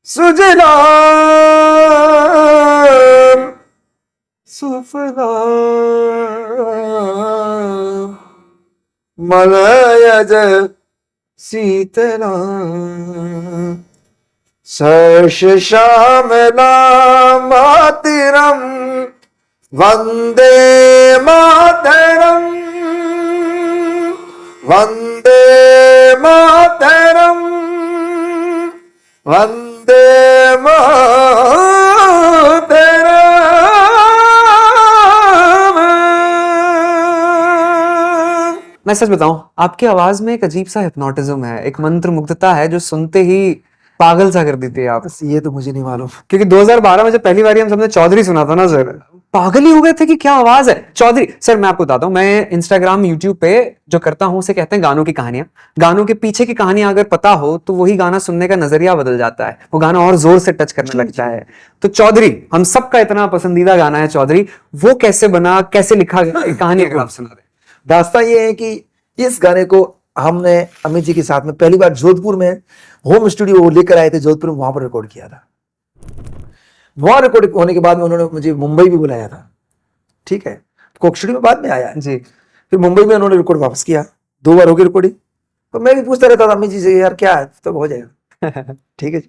सुजलाम सुफलाम मलयज शीतलाम सर्ष श्यामलाम मातरम, वंदे मातरम, वंदे मातरम, वंदे मातरम। मैं सच बताऊं, आपकी आवाज में एक अजीब सा हिप्नोटिज्म है, एक मंत्र मुग्धता है जो सुनते ही पागल सा कर देती है आप। बस ये तो मुझे नहीं मालूम, क्योंकि 2012 में जब पहली बार हम सबने चौधरी सुना था ना सर, पागल ही हो गए थे कि क्या आवाज है चौधरी। सर मैं आपको बताता हूँ, मैं इंस्टाग्राम यूट्यूब पे जो करता हूँ उसे कहते हैं गानों की कहानियां। गानों के पीछे की कहानियां अगर पता हो तो वही गाना सुनने का नजरिया बदल जाता है, वो गाना और जोर से टच करने लगता है। तो चौधरी हम सबका इतना पसंदीदा गाना है चौधरी, वो कैसे बना, कैसे लिखा गया, एक कहानी अगर आप सुना दें। दास्तां ये है कि इस गाने को हमने अमित जी के साथ में पहली बार जोधपुर में होम स्टूडियो लेकर आए थे, जोधपुर में, वहां पर रिकॉर्ड किया था। वहां रिकॉर्ड होने के बाद में उन्होंने मुझे मुंबई भी बुलाया था। ठीक है, कोक स्टूडियो में बाद में आया है। जी। फिर मुंबई में उन्होंने रिकॉर्ड वापस किया, 2 बार हो गई रिकॉर्डिंग। तो मैं भी पूछता रहता था अम्मी जी से, यार क्या है, तो हो जाएगा। ठीक है जी।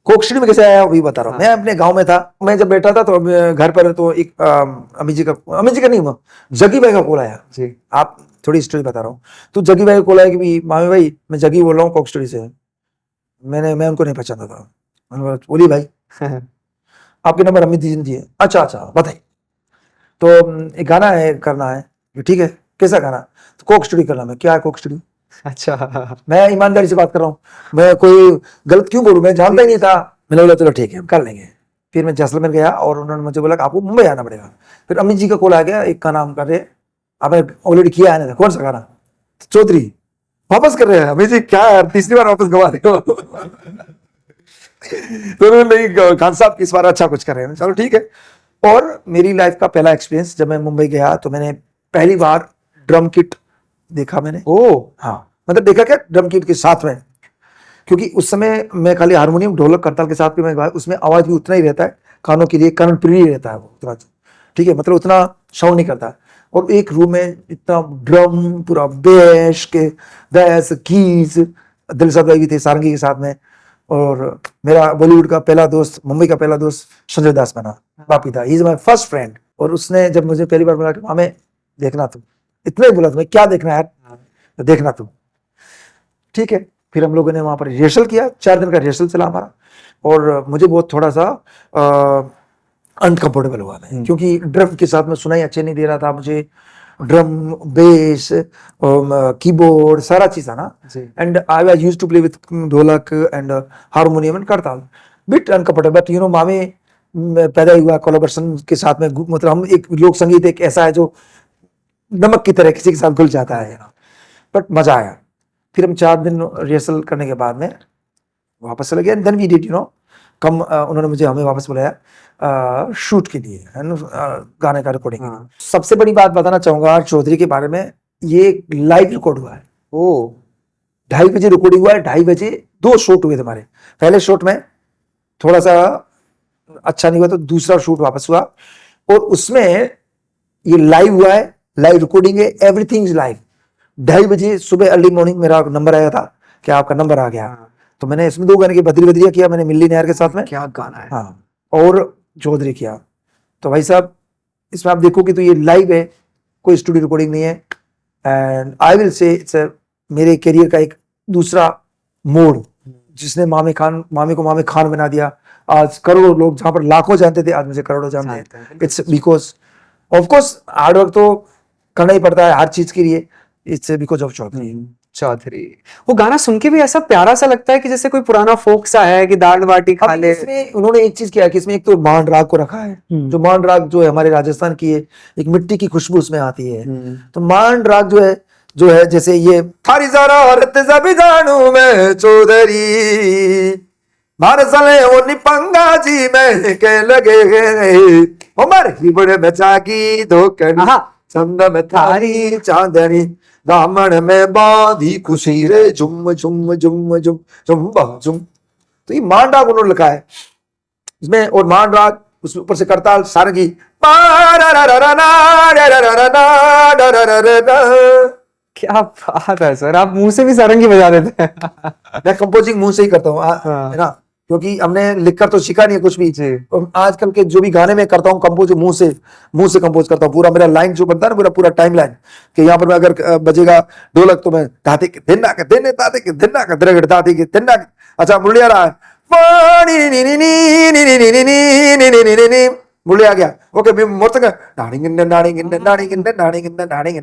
कोक स्टूडियो में कैसे आया वही बता रहा हूँ। हाँ। मैं अपने गांव में था, मैं जब बैठा था तो घर पर तो एक अम्मी जी का नहीं, जगी भाई का कॉल आया। जी। आप थोड़ी स्टोरी बता रहा हूँ। तो जगी भाई को कॉल आया कि भी मामी भाई मैं जगी बोल रहा हूँ कोक स्टूडियो से। मैं उनको नहीं पहचानता था। मैंने बोला बोलिए भाई, आपके नंबर अमित जी ने दिए। अच्छा अच्छा बताइए। तो एक गाना है करना है। ठीक है, कैसा गाना? तो कोक स्टूडियो करना है। क्या है कोक स्टूडियो? अच्छा। मैं ईमानदारी से बात कर रहा हूँ, मैं कोई गलत क्यों बोलूं, मैं जानता ही नहीं था। मैंने बोला चलो ठीक है हम कर लेंगे। फिर मैं जैसलमेर गया और उन्होंने मुझे बोला कि आपको मुंबई आना पड़ेगा। फिर अमित जी का कॉल आ गया, एक का नाम कर रहे, आपने ऑलरेडी किया है ना, कौन सा गाना? चौधरी वापस कर रहे हैं। अमित जी क्या यार, तीसरी बार वापस गवा रहे हो। तो उन्होंने नहीं, खान साहब इस बार अच्छा कुछ कर रहे हैं, चलो ठीक है। और मेरी लाइफ का पहला एक्सपीरियंस, जब मैं मुंबई गया तो मैंने पहली बार ड्रम किट देखा मैंने। ओ। हाँ, मतलब देखा क्या, ड्रम किट के साथ में, क्योंकि उस समय मैं खाली हारमोनियम ढोलक करताल के साथ भी मैं गाया, उसमें आवाज भी उतना ही रहता है, कानों के लिए कर्णप्रिय रहता है वो उतना, ठीक है, मतलब उतना साउंड नहीं करता। और एक रूम में इतना ड्रम, पूरा बेस के बैस कीज, दिलशाद भाई भी थे सारंगी के साथ में। और मेरा बॉलीवुड का पहला दोस्त, मुंबई का पहला दोस्त संजय दास बना, बापी था, he is my first friend. और उसने जब मुझे पहली बार बोला कि मामे देखना तुम, इतना ही बोला तुम्हें, क्या देखना है यार, तो देखना तुम। ठीक है, फिर हम लोगों ने वहां पर रिहर्सल किया, 4 दिन का रिहर्सल चला हमारा। और मुझे बहुत थोड़ा सा अनकंफर्टेबल हुआ मैं, क्योंकि ड्रम के साथ में सुनाई अच्छे नहीं दे रहा था मुझे। ड्रम, बेस, कीबोर्ड, सारा चीज था ना। And I was used to play with dholak and harmonium and kartal, bit uncomfortable. But you know Mame पैदा हुआ कोलैबोरेशन के साथ में, मतलब हम एक लोक संगीत एक ऐसा है जो नमक की तरह किसी के साथ घुल जाता है, बट मजा आया। फिर हम 4 दिन रिहर्सल करने के बाद में वापस चले गए। Then we did you know come, उन्होंने मुझे हमें वापस बुलाया शूट के लिए, है ना, गाने का रिकॉर्डिंग। सबसे बड़ी बात बताना चाहूंगा चौधरी के बारे में, ये लाइव रिकॉर्ड हुआ है। ओ। 2:30 बजे रिकॉर्डिंग हुआ है, 2:30 बजे 2 शूट हुए थे हमारे। पहले शूट में थोड़ा सा अच्छा नहीं हुआ तो दूसरा शूट वापस हुआ, और उसमें ये लाइव हुआ है, लाइव रिकॉर्डिंग है, एवरीथिंग इज लाइव। 2:30 बजे सुबह अर्ली मॉर्निंग मेरा नंबर आया था कि आपका नंबर आ गया। तो मैंने इसमें 2 गाने की बदरी बदरिया किया मैंने मिल्ली नहर के साथ में। क्या गाना है। हाँ, और चौधरी किया। तो भाई साहब इसमें आप देखोगे तो ये लाइव है, कोई स्टूडियो रिकॉर्डिंग नहीं है। And I will say it's मेरे करियर का एक दूसरा मोड़, जिसने मामी को मामे खान बना दिया। आज करोड़ों लोग, जहां पर लाखों जानते थे, आज मुझे करोड़ों जानते हैं। It's because of course hard work तो करना ही पड़ता है हर चीज के लिए। It's because of Chaudhary. Chaudhary, वो गाना सुन के भी ऐसा प्यारा सा लगता है कि जैसे कोई पुराना फोक सा है कि दाल बाटी खा ले। इसमें उन्होंने एक चीज किया कि इसमें एक तो मांड राग को रखा है, जो मांड राग जो है हमारे राजस्थान की है, एक मिट्टी की खुशबू उसमें आती है। तो मांड राग जो है जैसे ये थारी जरूरत सभी जानू मैं चौधरी मारसले ओ निपंगा जी में के लगे गए उमर ही बड़े बचा की धोकड़ी चंद में थारी चांदनी दामन में बांधी खुशी रे झुम झुम झुम झुम झुम झुम। तो ये मांड राग उन्होंने लिखा है इसमें, और मांड राग उसमें ऊपर से करताल सारंगी। क्या बात है सर, आप मुंह से भी सारंगी बजा देते हैं। मैं कंपोजिंग मुंह से ही करता हूँ, है ना, क्योंकि हमने लिखकर तो सीखा नहीं है कुछ भी। और आजकल के जो भी गाने में करता हूँ कंपोज, मुंह से कंपोज करता हूँ। पूरा मेरा लाइन जो बनता है ना, पूरा टाइम लाइन, कि यहाँ पर मैं अगर बजेगा ढोलक तो मैं दाते के धिन्ना के देने ताते के धिन्ना का द्रगड़ दाते के धिन्ना। अच्छा मुरली आ रहा है, मुरली आ गया, ओके मोर्तंग नाड़िंग नाड़िंग नाड़िंग नाड़िंग नाड़िंग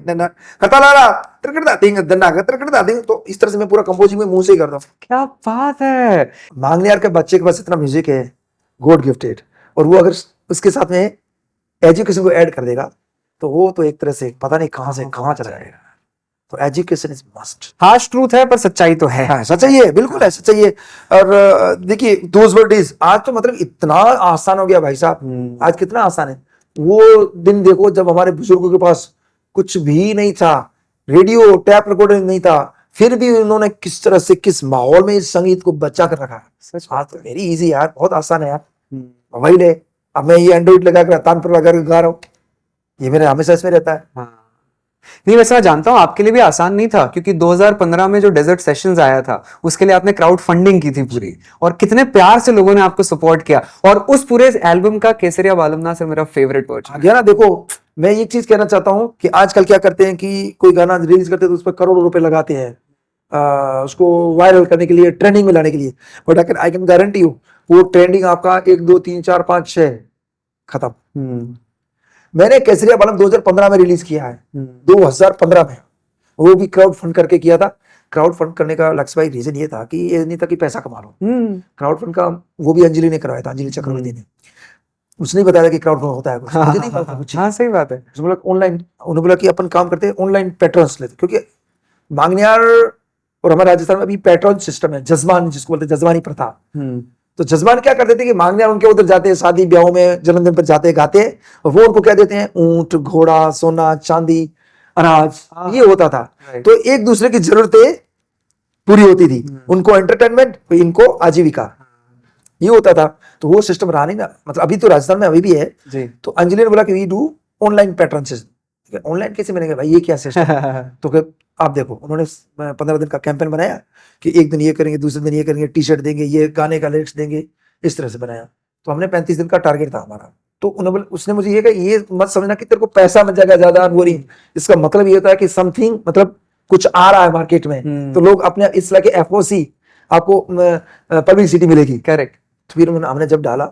करता ला रहा त्रिकड़दा तिंग दन्ना का त्रिकड़दा तिंग। तो इस तरह से मैं पूरा कंपोजिंग में मुंह से ही करता हूँ। क्या बात है। मांगलियार के बच्चे के पास इतना म्यूजिक है, गॉड गिफ्टेड। और वो अगर उसके साथ में एजुकेशन को ऐड कर देगा तो वो तो एक तरह से पता नहीं कहां से कहां चला जाएगा। तो education is must. Harsh truth है पर सच्चाई तो है। हाँ, सच्चाई है, बिल्कुल है, सच्चाई है। और देखिए दोज वर डेज, आज तो मतलब इतना आसान हो गया भाई साहब, आज कितना आसान है। वो दिन देखो जब हमारे बुजुर्गों के पास कुछ भी नहीं था, रेडियो टैप रिकॉर्डर नहीं था, फिर भी उन्होंने किस तरह से किस माहौल में इस संगीत को बचा कर रखा है। आज तो वेरी इजी यार, बहुत आसान है यार। मोबाइल है, अब मैं ये एंड्रॉइड लगा कर तानपुर लगा कर गा रहा हूँ, ये मेरे हमेशा इसमें रहता है। हाँ। नहीं, वैसे मैं जानता हूँ आपके लिए भी आसान नहीं था, क्योंकि 2015 में जो डेजर्ट सेशंस आया था उसके लिए आपने क्राउड फंडिंग की थी पूरी, और कितने प्यार से लोगों ने आपको सपोर्ट किया, और उस पूरे एल्बम का केसरिया बालमना से मेरा फेवरेट वर्जन। आगे ना देखो, मैं एक चीज कहना चाहता हूँ कि आजकल क्या करते हैं कि कोई गाना रिलीज करते हैं तो उस पर करोड़ों रुपए लगाते हैं उसको वायरल करने के लिए, ट्रेंडिंग में लाने के लिए। But I can guarantee you वो ट्रेंडिंग आपका 1 2 3 4 5 6 खत्म। मैंने केसरिया बालम 2015 में रिलीज किया है, 2015 में, वो भी क्राउड फंड करके किया था। क्राउड फंड करने का लक्ष्य भाई रीजन ये था कि ये नहीं था कि पैसा कमा लो। क्राउड फंड का वो भी अंजलि ने करवाया था, अंजलि चक्रवर्ती ने। उसने बताया था कि क्राउड फंड होता है कुछ, मुझे नहीं पता कुछ। हाँ, सही बात है। उसने बोला ऑनलाइन, उन्होंने बोला कि अपन काम करते हैं ऑनलाइन पैट्रन्स लेते, क्योंकि मांगनियार और हमारे राजस्थान में अभी पैट्रन सिस्टम है, जजमान जिसको बोलते हैं, जजमानी प्रथा। तो जजमान क्या करते थे कि मांगनियार उनके उधर जाते हैं, शादी ब्याहों में जन्मदिन पर जाते गाते, और वो उनको क्या देते हैं, ऊंट घोड़ा सोना चांदी अनाज, ये होता था। तो एक दूसरे की जरूरतें पूरी होती थी, उनको एंटरटेनमेंट, इनको आजीविका, ये होता था। तो वो सिस्टम रहा नहीं ना, मतलब अभी तो राजस्थान में अभी भी है जी। तो अंजलि ने बोला कि we do online pattern system. Online कैसे? मैंने कहा भाई ये क्या सिस्टम तो फिर आप देखो, उन्होंने 15 दिन का कैंपेन बनाया कि एक दिन ये करेंगे, दूसरे दिन ये करेंगे, टी शर्ट देंगे, ये गाने का लिरिक्स देंगे, इस तरह से बनाया। तो हमने 35 दिन का टारगेट था हमारा। तो उन्होंने उसने मुझे ये कहा, ये मत समझना कि तेरे को पैसा मिल जाएगा ज्यादा, वो नहीं। इसका मतलब ये होता है कि समथिंग, मतलब कुछ आ रहा है मार्केट में, तो लोग अपने इस तरह के एफओसी, आपको पब्लिसिटी मिलेगी। करेक्ट। तो फिर हमने जब डाला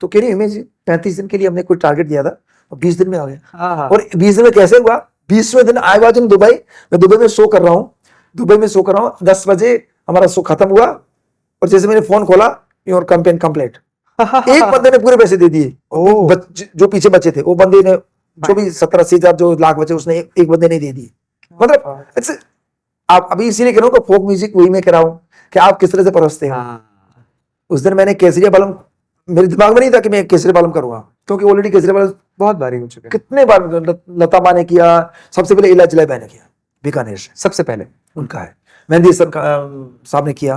तो कह रही इमेज 35 दिन के लिए हमने कोई टारगेट दिया था और 20 दिन में आ गया। और 20 दिन में कैसे हुआ? 20वें दिन आई वाज इन दुबई, मैं दुबई में शो कर रहा हूँ, 10 बजे हमारा शो खत्म हुआ, और जैसे मैंने फोन खोला, योर कैंपेन कंप्लीट। एक बंदे ने पूरे पैसे दे दिए, जो पीछे बचे थे वो बंदे ने, जो भी 70-80 हजार जो लाख बचे, उसने एक बंदे ने दे दिए। मतलब आप अभी इसीलिए कह रहा हूँ, फोक म्यूजिक वही मैं कह रहा हूँ कि आप किस तरह से परोसते हो। उस दिन मैंने केसरिया बालम, मेरे दिमाग में नहीं था कि मैं केसरी बालम करूंगा, क्योंकि ऑलरेडी केसरी बालम बहुत बारी हो चुके हैं। कितने बार लता माँ ने किया, सबसे पहले इला जिलाई ने किया बीकानेर से, सबसे पहले उनका है। मेहंदी साहब ने किया,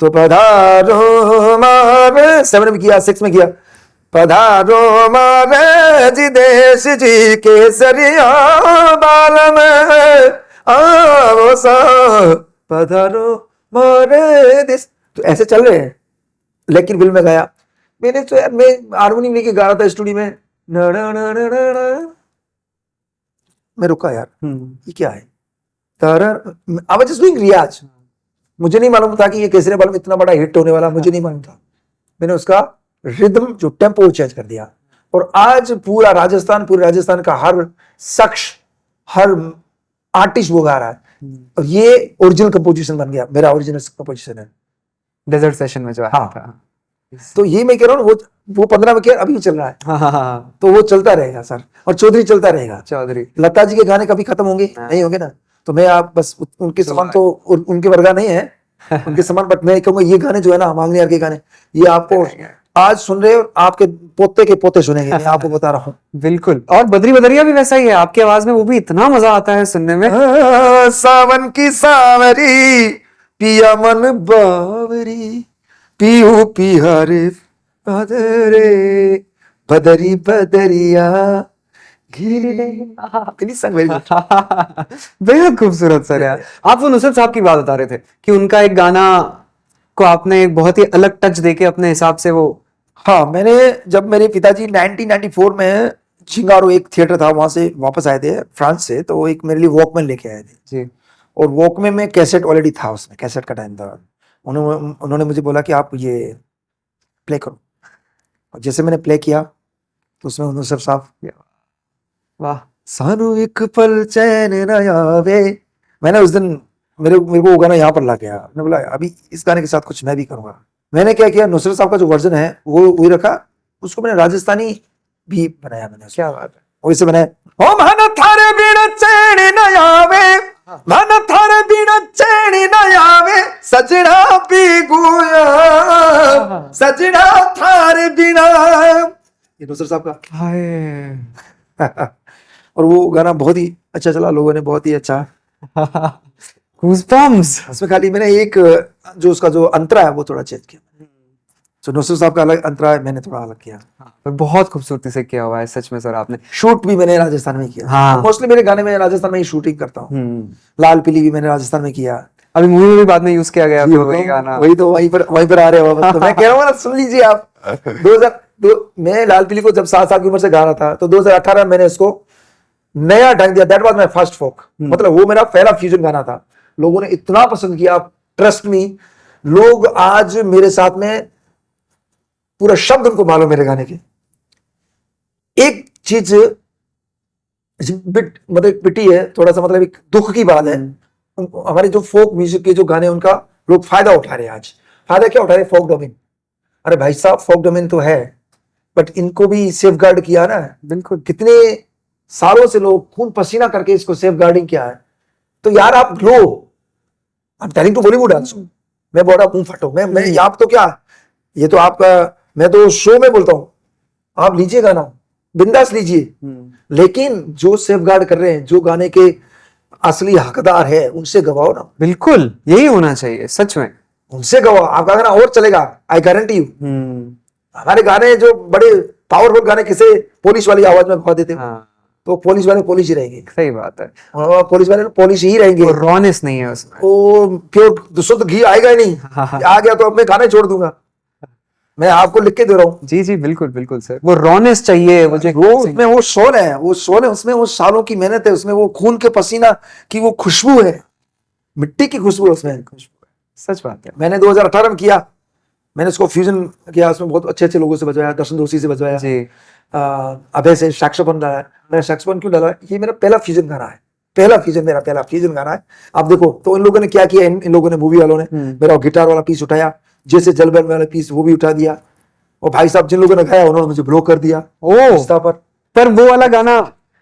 तो पधारो मारे 7 में किया, 6 में किया, पधारो मारे जी देश जी केसरिया बालम आओ सा, पधारो मारे देश। तो ऐसे चल रहे हैं, लेकिन फिल्म में गाया मैंने, तो यार मैं हारमोनियम लेके गा रहा था स्टूडियो में, मैं रुका यार, ये क्या है, आई वाज जस्ट डूइंग रियाज। मुझे नहीं मालूम था कि ये केसरिया बालम इतना बड़ा हिट होने वाला, मुझे नहीं मालूम था। मैंने उसका रिदम, जो टेम्पो चेंज कर दिया, और आज पूरे राजस्थान का हर शख्स, हर आर्टिस्ट वो गा रहा है, और ये ओरिजिनल कंपोजिशन बन गया, मेरा ओरिजिनल कंपोजिशन है डेजर्ट सेशन में जो आया था। तो ये मैं कह रहा हूँ, वो 15 में किया, अभी भी चल रहा है। तो वो चलता रहेगा सर, और चौधरी चलता रहेगा। चौधरी लता जी के गाने कभी खत्म होंगे नहीं होंगे ना, तो मैं आप बस उनके समान, तो उनके वर्गा नहीं है उनके समान, बट मैं कहूंगा ये गाने जो है ना, मांगनियार के गाने, ये आपको आज सुन रहे हो, आपके पोते के पोते सुनेंगे, मैं आपको बता रहा हूँ। बिल्कुल। और बद्री बदरिया भी वैसा ही है, आपकी आवाज में वो भी इतना मजा आता है सुनने में। सावन की सावरी पिया मन बावरी, पियू पिहारे बदरे बदरी बदरिया बेहद खूबसूरत सर यार। आप वो नुसरत साहब की बात बता रहे थे कि उनका एक गाना को आपने एक बहुत ही अलग टच देके अपने हिसाब से वो। हाँ, मैंने जब मेरे पिताजी 1994 में चिंगारो एक थिएटर था, वहां से वापस आए थे फ्रांस से, तो वो एक मेरे लिए वॉकमैन लेके आए थे जी। और वॉकमैन में कैसेट ऑलरेडी था, उसमें कैसेट का टाइम था। उन्होंने मुझे बोला कि आप ये प्ले करो, और जैसे मैंने प्ले किया तो उसमें नुसरत साहब, वाह, सानू एक पल चैन न आवे। मैंने उस दिन मेरे को वो गाना यहाँ पर ला गया, मैंने बोला अभी इस गाने के साथ कुछ मैं भी करूंगा। मैंने क्या किया, नुसरत साहब का जो वर्जन है वो वही रखा, उसको मैंने राजस्थानी भी बनाया मैंने। क्या बात है। वैसे बनाया, ओ मन थारे बिना चैन न आवे, मन थारे बिना चैन न आवे, सजना पी गुया, सजना थारे बिना। ये नुसरत साहब का हाय। और वो गाना बहुत ही अच्छा चला, लोगों ने बहुत ही अच्छा। गूज़बम्प्स। उसमें खाली मैंने एक जो उसका जो अंतरा है वो थोड़ा चेंज किया। तो नुसरत साहब का अलग अंतरा है, मैंने थोड़ा अलग किया। पर बहुत खूबसूरती से किया हुआ है सच में सर आपने। शूट भी मैंने राजस्थान में किया। हाँ। मोस्टली मेरे गाने में राजस्थान में ही शूटिंग करता हूँ। लाल पीली भी मैंने राजस्थान में किया। अभी मूवी में भी बाद में यूज किया गया फिर वही गाना। वही तो वहीं पर आ रहे हो बस। तो मैं कह रहा हूँ ना, सुन लीजिए आप। 2002 मैं लाल पीली को जब 7 साल की उम्र से गा रहा था, तो 2018 में मैंने इसको नया ढंग दिया। दैट वाज माय फर्स्ट फोक, मतलब वो मेरा पहला फ्यूजन गाना था। लोगों ने इतना पसंद किया, ट्रस्ट मी। लोग आज मेरे साथ में पूरा शब्द उनको मालूम मेरे गाने के। एक चीज मतलब पिटी है थोड़ा सा, मतलब एक दुख की बात है। हमारे जो फोक म्यूजिक के जो गाने उनका लोग फायदा उठा रहे हैं आज। फायदा क्या उठा रहे हैं? फोक डोमेन। अरे भाई साहब, फोक डोमेन तो है, बट इनको भी सेफ गार्ड किया ना। बिल्कुल। कितने सालों से लोग खून पसीना करके इसको सेफ गार्डिंग किया है। तो यार आप लो, I am telling to Bollywood also. मैं बोल रहा हूं फटो, मैं आप तो क्या, ये तो आपका, मैं तो शो में बोलता हूं, आप लीजिए गाना, बिंदास लीजिए। लेकिन जो सेफ गार्ड कर रहे हैं, जो गाने के असली हकदार है, उनसे गवाओ ना। बिल्कुल यही होना चाहिए सच में, उनसे गवाओ। आपका गाना और चलेगा, आई गारंटी यू। हमारे गाने जो बड़े पावरफुल गाने किसे पुलिस वाली आवाज में गवा देते हैं, तो पुलिस वाले पुलिस ही रहेंगे। सही बात है। और पुलिस वाले पुलिस ही रहेंगे। और रॉनेस नहीं है उसमें, वो प्योर शुद्ध घी आएगा ही नहीं। आ गया तो अब मैं गाने छोड़ दूंगा। मैं आपको लिख के दे रहा हूँ। जी जी बिल्कुल बिल्कुल सर, वो रॉनेस चाहिए। वो उसमें वो सोल है, वो सोल है उसमें, वो सालों की मेहनत है उसमें, वो खून के पसीना की वो खुशबू है, मिट्टी की खुशबू है उसमें। सच बात है। मैंने 2018 में किया, मैंने उसको फ्यूजन किया, उसमें बहुत अच्छे अच्छे लोगों से बजवाया, दर्शन दोषी से बजवाया जी। अभय से सैक्सोफोन डाला। मैं सैक्सोफोन क्यों डाला? ये मेरा पहला फ्यूजन गाना है, पहला फ्यूजन गाना है। आप देखो तो इन लोगों ने क्या किया, इन लोगों ने, मूवी वालों ने मेरा गिटार वाला पीस उठाया, जैसे जलबल वाला पीस वो भी उठा दिया। और भाई साहब जिन लोगों ने गाया उन्होंने मुझे ब्लॉक कर दिया इंस्टा पर वो वाला गाना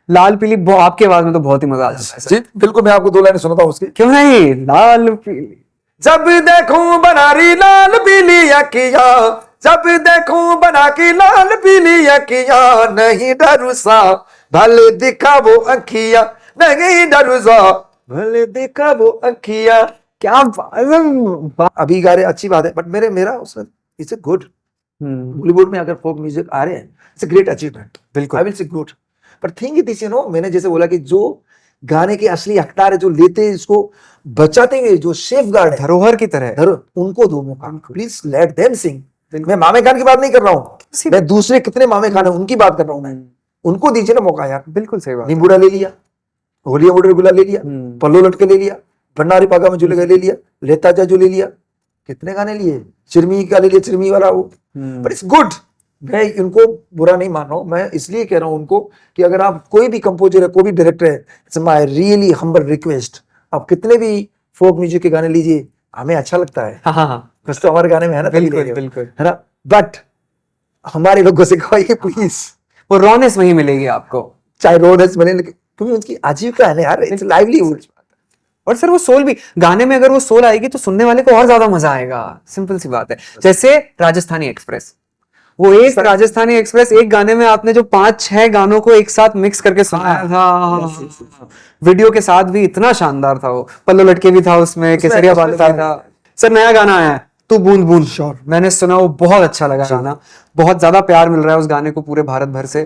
लाल पीली आपकी आवाज में तो बहुत ही मजा आ जाता है। जी बिल्कुल, मैं आपको 2 लाइनें सुनाता हूँ उसकी। क्यों नहीं? लाल पीली जब देखूं बनारी लाल पीली अखिया, जब देखूं बना की लाल पीली अखिया, नहीं डरू सा भले दिखा वो अखिया, नहीं डरू सा भले दिखा वो अखिया। क्या अभी गा रहे, अच्छी बात है, बट मेरा उसमें इट्स ए गुड। बॉलीवुड में अगर फोक म्यूजिक आ रहे हैं, इट्स ए ग्रेट अचीवमेंट। बिल्कुल। आई विल से गुड, पर thing it is, you know, मैंने जैसे बोला कि जो गाने के असली हकदार है, जो लेते हैं इसको बचाते हुए, जो सेफ गार्ड है, धरोहर की तरह, उनको दो मौका। प्लीज लेट देम सिंग। मैं मामे खान की बात नहीं कर रहा हूँ, मैं दूसरे कितने मामे खान है उनकी बात कर रहा हूँ। मैं उनको दीजिए ना मौका यार। बिल्कुल सही बात। नींबूड़ा ले लिया, होलिया मोटर गुला ले लिया, पल्लो लटके ले लिया, भंडारी पागा में झूलेगा ले लिया, लेता जा जो ले लिया, कितने गाने लिए, चिरमी का ले लिया, चिरमी वाला वो। But it's good. मैं इनको बुरा नहीं मान रहा हूँ, मैं इसलिए कह रहा हूँ उनको कि अगर आप कोई भी कंपोजर है, कोई भी डायरेक्टर है, it's my really humble request, आप कितने भी फोक म्यूजिक के गाने लीजिए, हमें अच्छा लगता है। बस तो हमारे गाने में है ना, बिल्कुल बिल्कुल है ना, बट हमारे लोगों से कहिए प्लीज, वो रॉनेस वही मिलेगी आपको, चाहे रॉनेस मिले, क्योंकि उनकी आजीविका है ना यार, इट्स लाइवलीहुड। और सर वो सोल भी गाने में, अगर वो सोल आएगी तो सुनने वाले को और ज्यादा मजा आएगा। सिंपल सी बात है। जैसे राजस्थानी एक्सप्रेस, वो एक राजस्थानी एक्सप्रेस एक गाने में आपने जो 5-6 गानों को एक साथ मिक्स करके सुनाया था, वीडियो के साथ भी इतना शानदार था। वो पल्लो लटके भी था उसमें, केसरिया बालू भी था। सर नया गाना आया है तू बूंद बूंद, मैंने सुना, वो बहुत अच्छा लगा गाना, बहुत ज्यादा प्यार मिल रहा है उस गाने को पूरे भारत भर से।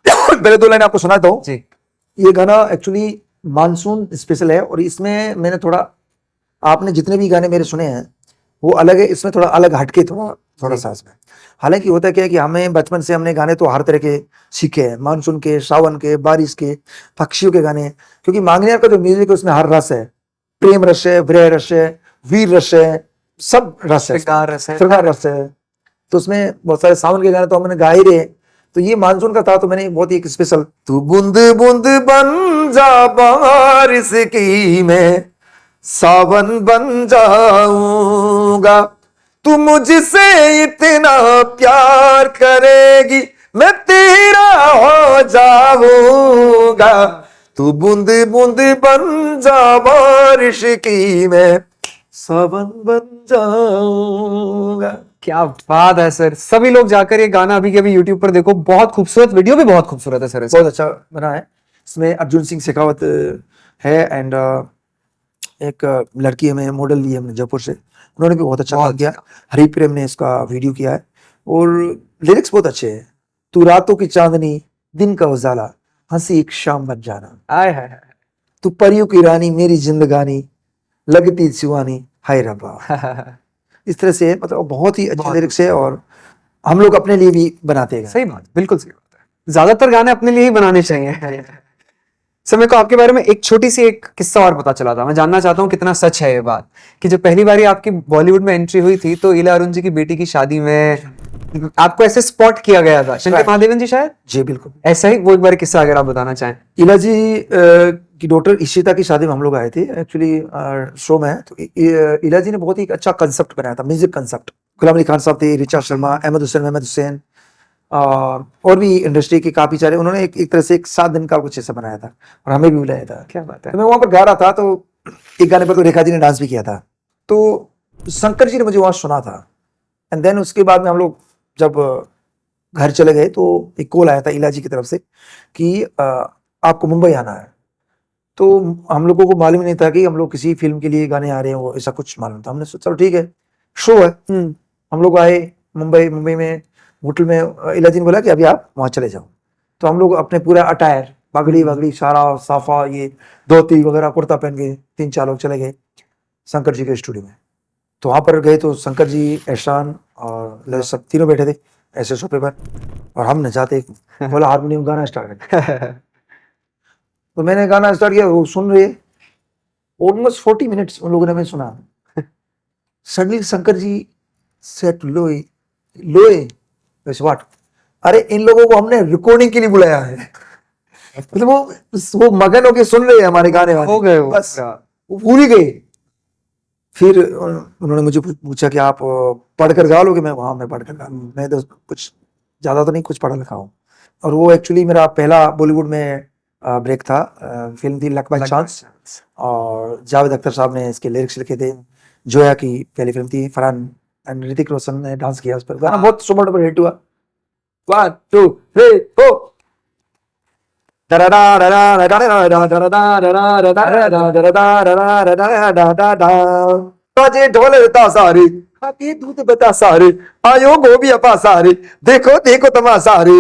पहले 2 लाइन आपको सुनाता हूँ जी। ये गाना एक्चुअली मानसून स्पेशल है, और इसमें मैंने थोड़ा, आपने जितने भी गाने मेरे सुने हैं वो अलग है, इसमें थोड़ा अलग हटके, थोड़ा सा इसमें। हालांकि होता क्या है कि हमें बचपन से हमने गाने तो हर तरह के सीखे हैं, मानसून के, सावन के, बारिश के, पक्षियों के गाने, क्योंकि मांगनियार का जो म्यूजिक है उसमें हर रस है, प्रेम रस है, विरह रस है, वीर रस है, सब रस है, श्रृंगार रस है। तो उसमें बहुत सारे सावन के गाने तो हमने गा ही रहे। तो ये मानसून का था, तो मैंने बहुत ही एक स्पेशल, तू बूंद बूंद बन जा बारिश की, मैं सावन बन जाऊंगा, तू मुझसे इतना प्यार करेगी, मैं तेरा हो जाऊंगा, तू बूंद बूंद बन जा बारिश की, मैं सावन बन जाऊंगा। क्या बात है सर। सभी लोग जाकर ये गाना अभी के अभी यूट्यूब पर देखो, बहुत खूबसूरत वीडियो भी बहुत खूबसूरत है सर, बहुत अच्छा बना है। इसमें अर्जुन सिंह शेखावत है, एंड एक लड़की हमें मॉडल ली है हमने जयपुर से, उन्होंने भी बहुत अच्छा बहुत काम किया। हरी प्रेम ने इसका वीडियो किया है और लिरिक्स बहुत अच्छे हैं। तू रातों की चांदनी, दिन का उजाला, हंसी एक शाम बन जाना, आय हाय हाय। तू परियों की रानी मेरी जिंदगानी, लगती सुहानी हाय रब्बा। इस तरह से मतलब बहुत ही अच्छे बहुत लिरिक्स है और हम लोग अपने लिए भी बनाते हैं। सही बात, बिल्कुल सही बात है। ज्यादातर गाने अपने लिए ही बनाने चाहिए। सर मेरे को आपके बारे में एक छोटी सी एक किस्सा और पता चला था, मैं जानना चाहता हूँ कितना सच है ये बात, कि जब पहली बारी आपकी बॉलीवुड में एंट्री हुई थी तो इला अरुण जी की बेटी की शादी में आपको ऐसे स्पॉट किया गया था, शंकर Right. महादेवन जी शायद, जी बिल्कुल। ऐसा ही वो एक बार किस्सा अगर आप बताना चाहें। इला जी की डॉटर इशिता की शादी में हम लोग आए थे एक्चुअली शो में। तो इला जी ने बहुत ही अच्छा कंसेप्ट बनाया था, म्यूजिक कंसेप्ट। गुलाम अली खान साहब थे, रिचा शर्मा, अहमद हुसैन और भी इंडस्ट्री के काफी सारे, उन्होंने एक तरह से एक 7 दिन का कुछ ऐसा बनाया था और हमें भी बुलाया था। क्या बात है। तो मैं वहां पर गा रहा था, तो एक गाने पर तो रेखा जी ने डांस भी किया था, तो शंकर जी ने मुझे वहां सुना था। एंड देन उसके बाद में हम लोग जब घर चले गए तो एक कॉल आया था इला जी की तरफ से कि आपको मुंबई आना है। तो हम लोगों को मालूम नहीं था कि हम लोग किसी फिल्म के लिए गाने आ रहे हैं, वो ऐसा कुछ मालूम था। हमने सोचा चलो ठीक है, शो है। हम लोग आए मुंबई में होटल में, इला जी ने बोला कि अभी आप वहाँ चले जाओ। तो हम लोग अपने पूरा अटायर, पगड़ी वगड़ी सारा साफा, ये धोती वगैरह कुर्ता पहन के 3-4 लोग चले गए शंकर जी के स्टूडियो में। तो वहाँ पर गए तो शंकर जी, एहसान और ललित सब तीनों बैठे थे ऐसे सोफे पर, और हम नचाते, बोला हारमोनियम गाना स्टार्ट कर। तो मैंने गाना स्टार्ट किया, वो सुन रहे, ऑलमोस्ट 40 मिनट्स उन लोगों ने हमें सुना। सडनली शंकर जी सेट लोए लोए व्हाट, अरे इन लोगों को हमने रिकॉर्डिंग के लिए बुलाया है। मतलब वो मगन होके सुन रहे हैं हमारे गाने वाले, हो गए वो बस पूरा। वो भूल ही गए। फिर उन्होंने मुझे पूछा कि आप पढ़कर गा लोगे? मैं पढ़कर गा लूँ। मैं तो कुछ ज्यादा तो नहीं, कुछ पढ़ा लिखा हूँ। और वो एक्चुअली मेरा पहला बॉलीवुड में ब्रेक था। फिल्म थी लक बाय चांस, और जावेद अख्तर साहब ने इसके लिरिक्स लिखे थे। जोया की पहली फिल्म थी, फरहान एंड ऋतिक रोशन ने डांस किया उस पर। गाना बहुत सुपर डुपर हिट हुआ। 1 2 3 4 बाजे ढोल तासारे, खाके दूध बतासारे, आयो गोभी अपा सारे, देखो देखो तमासारे।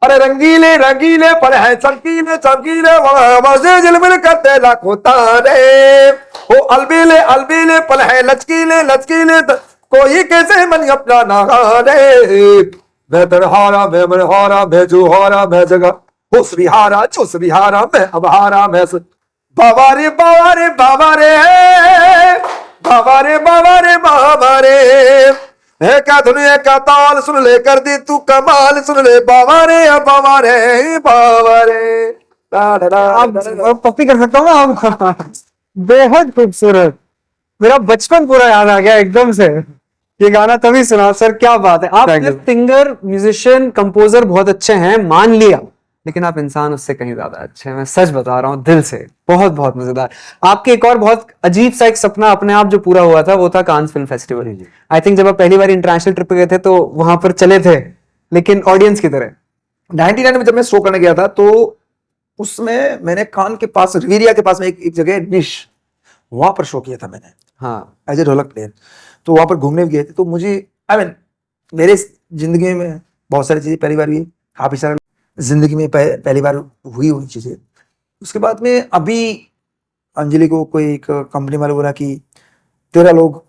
अरे रंगीले रंगीले पल है, चमकीले चमकीले, मजे झिलमिल करते लाखों तारे। ओ अलबेले अलबेले पल है, लचकीले लचकीले, कोई कैसे मन अपना ना रे। मैं तरहारा मैं मनहारा मैं जोहारा मैं जगह, हो श्रीहारा जो श्रीहारा मैं अब हारा मैं बाबा रे बाबा रे बाबा रे बाबा रे बाबा रे बाबा रे। है क्या दुनिया का ताल सुन ले, कर दी तू कमाल सुन ले, बाबा रे बाबा रे बाबा रे। आप पप्पी कर सकता हूँ ना आप। बेहद खूबसूरत, मेरा बचपन पूरा याद आ गया एकदम से। ये गाना तभी सुना सर, क्या बात है। आप सिंगर, म्यूजिशियन, कंपोजर बहुत अच्छे हैं मान लिया, लेकिन आप इंसान उससे कहीं ज्यादा अच्छे हैं, मैं सच बता रहा हूँ दिल से। बहुत बहुत मजेदार। आपके एक और बहुत अजीब सा एक सपना अपने आप जो पूरा हुआ था वो था Cannes film festival. I think जब आप पहली बार इंटरनेशनल ट्रिप पे गए थे तो वहां पर चले थे, लेकिन ऑडियंस की तरह। 99 में जब मैं शो करने गया था तो उसमें मैंने कान के पास, रिवेरिया के पास में एक जगह निश, वहां पर शो किया था मैंने हाँ, एज ए ढोलक प्लेयर। तो वहां पर घूमने भी गए थे। तो मुझे मेरे जिंदगी में बहुत सारी चीजें पहली बार हुई, काफी सारे जिंदगी में पहली बार हुई चीजें। उसके बाद में अभी अंजलि को कोई एक कंपनी वाले बोला कि 13 लोग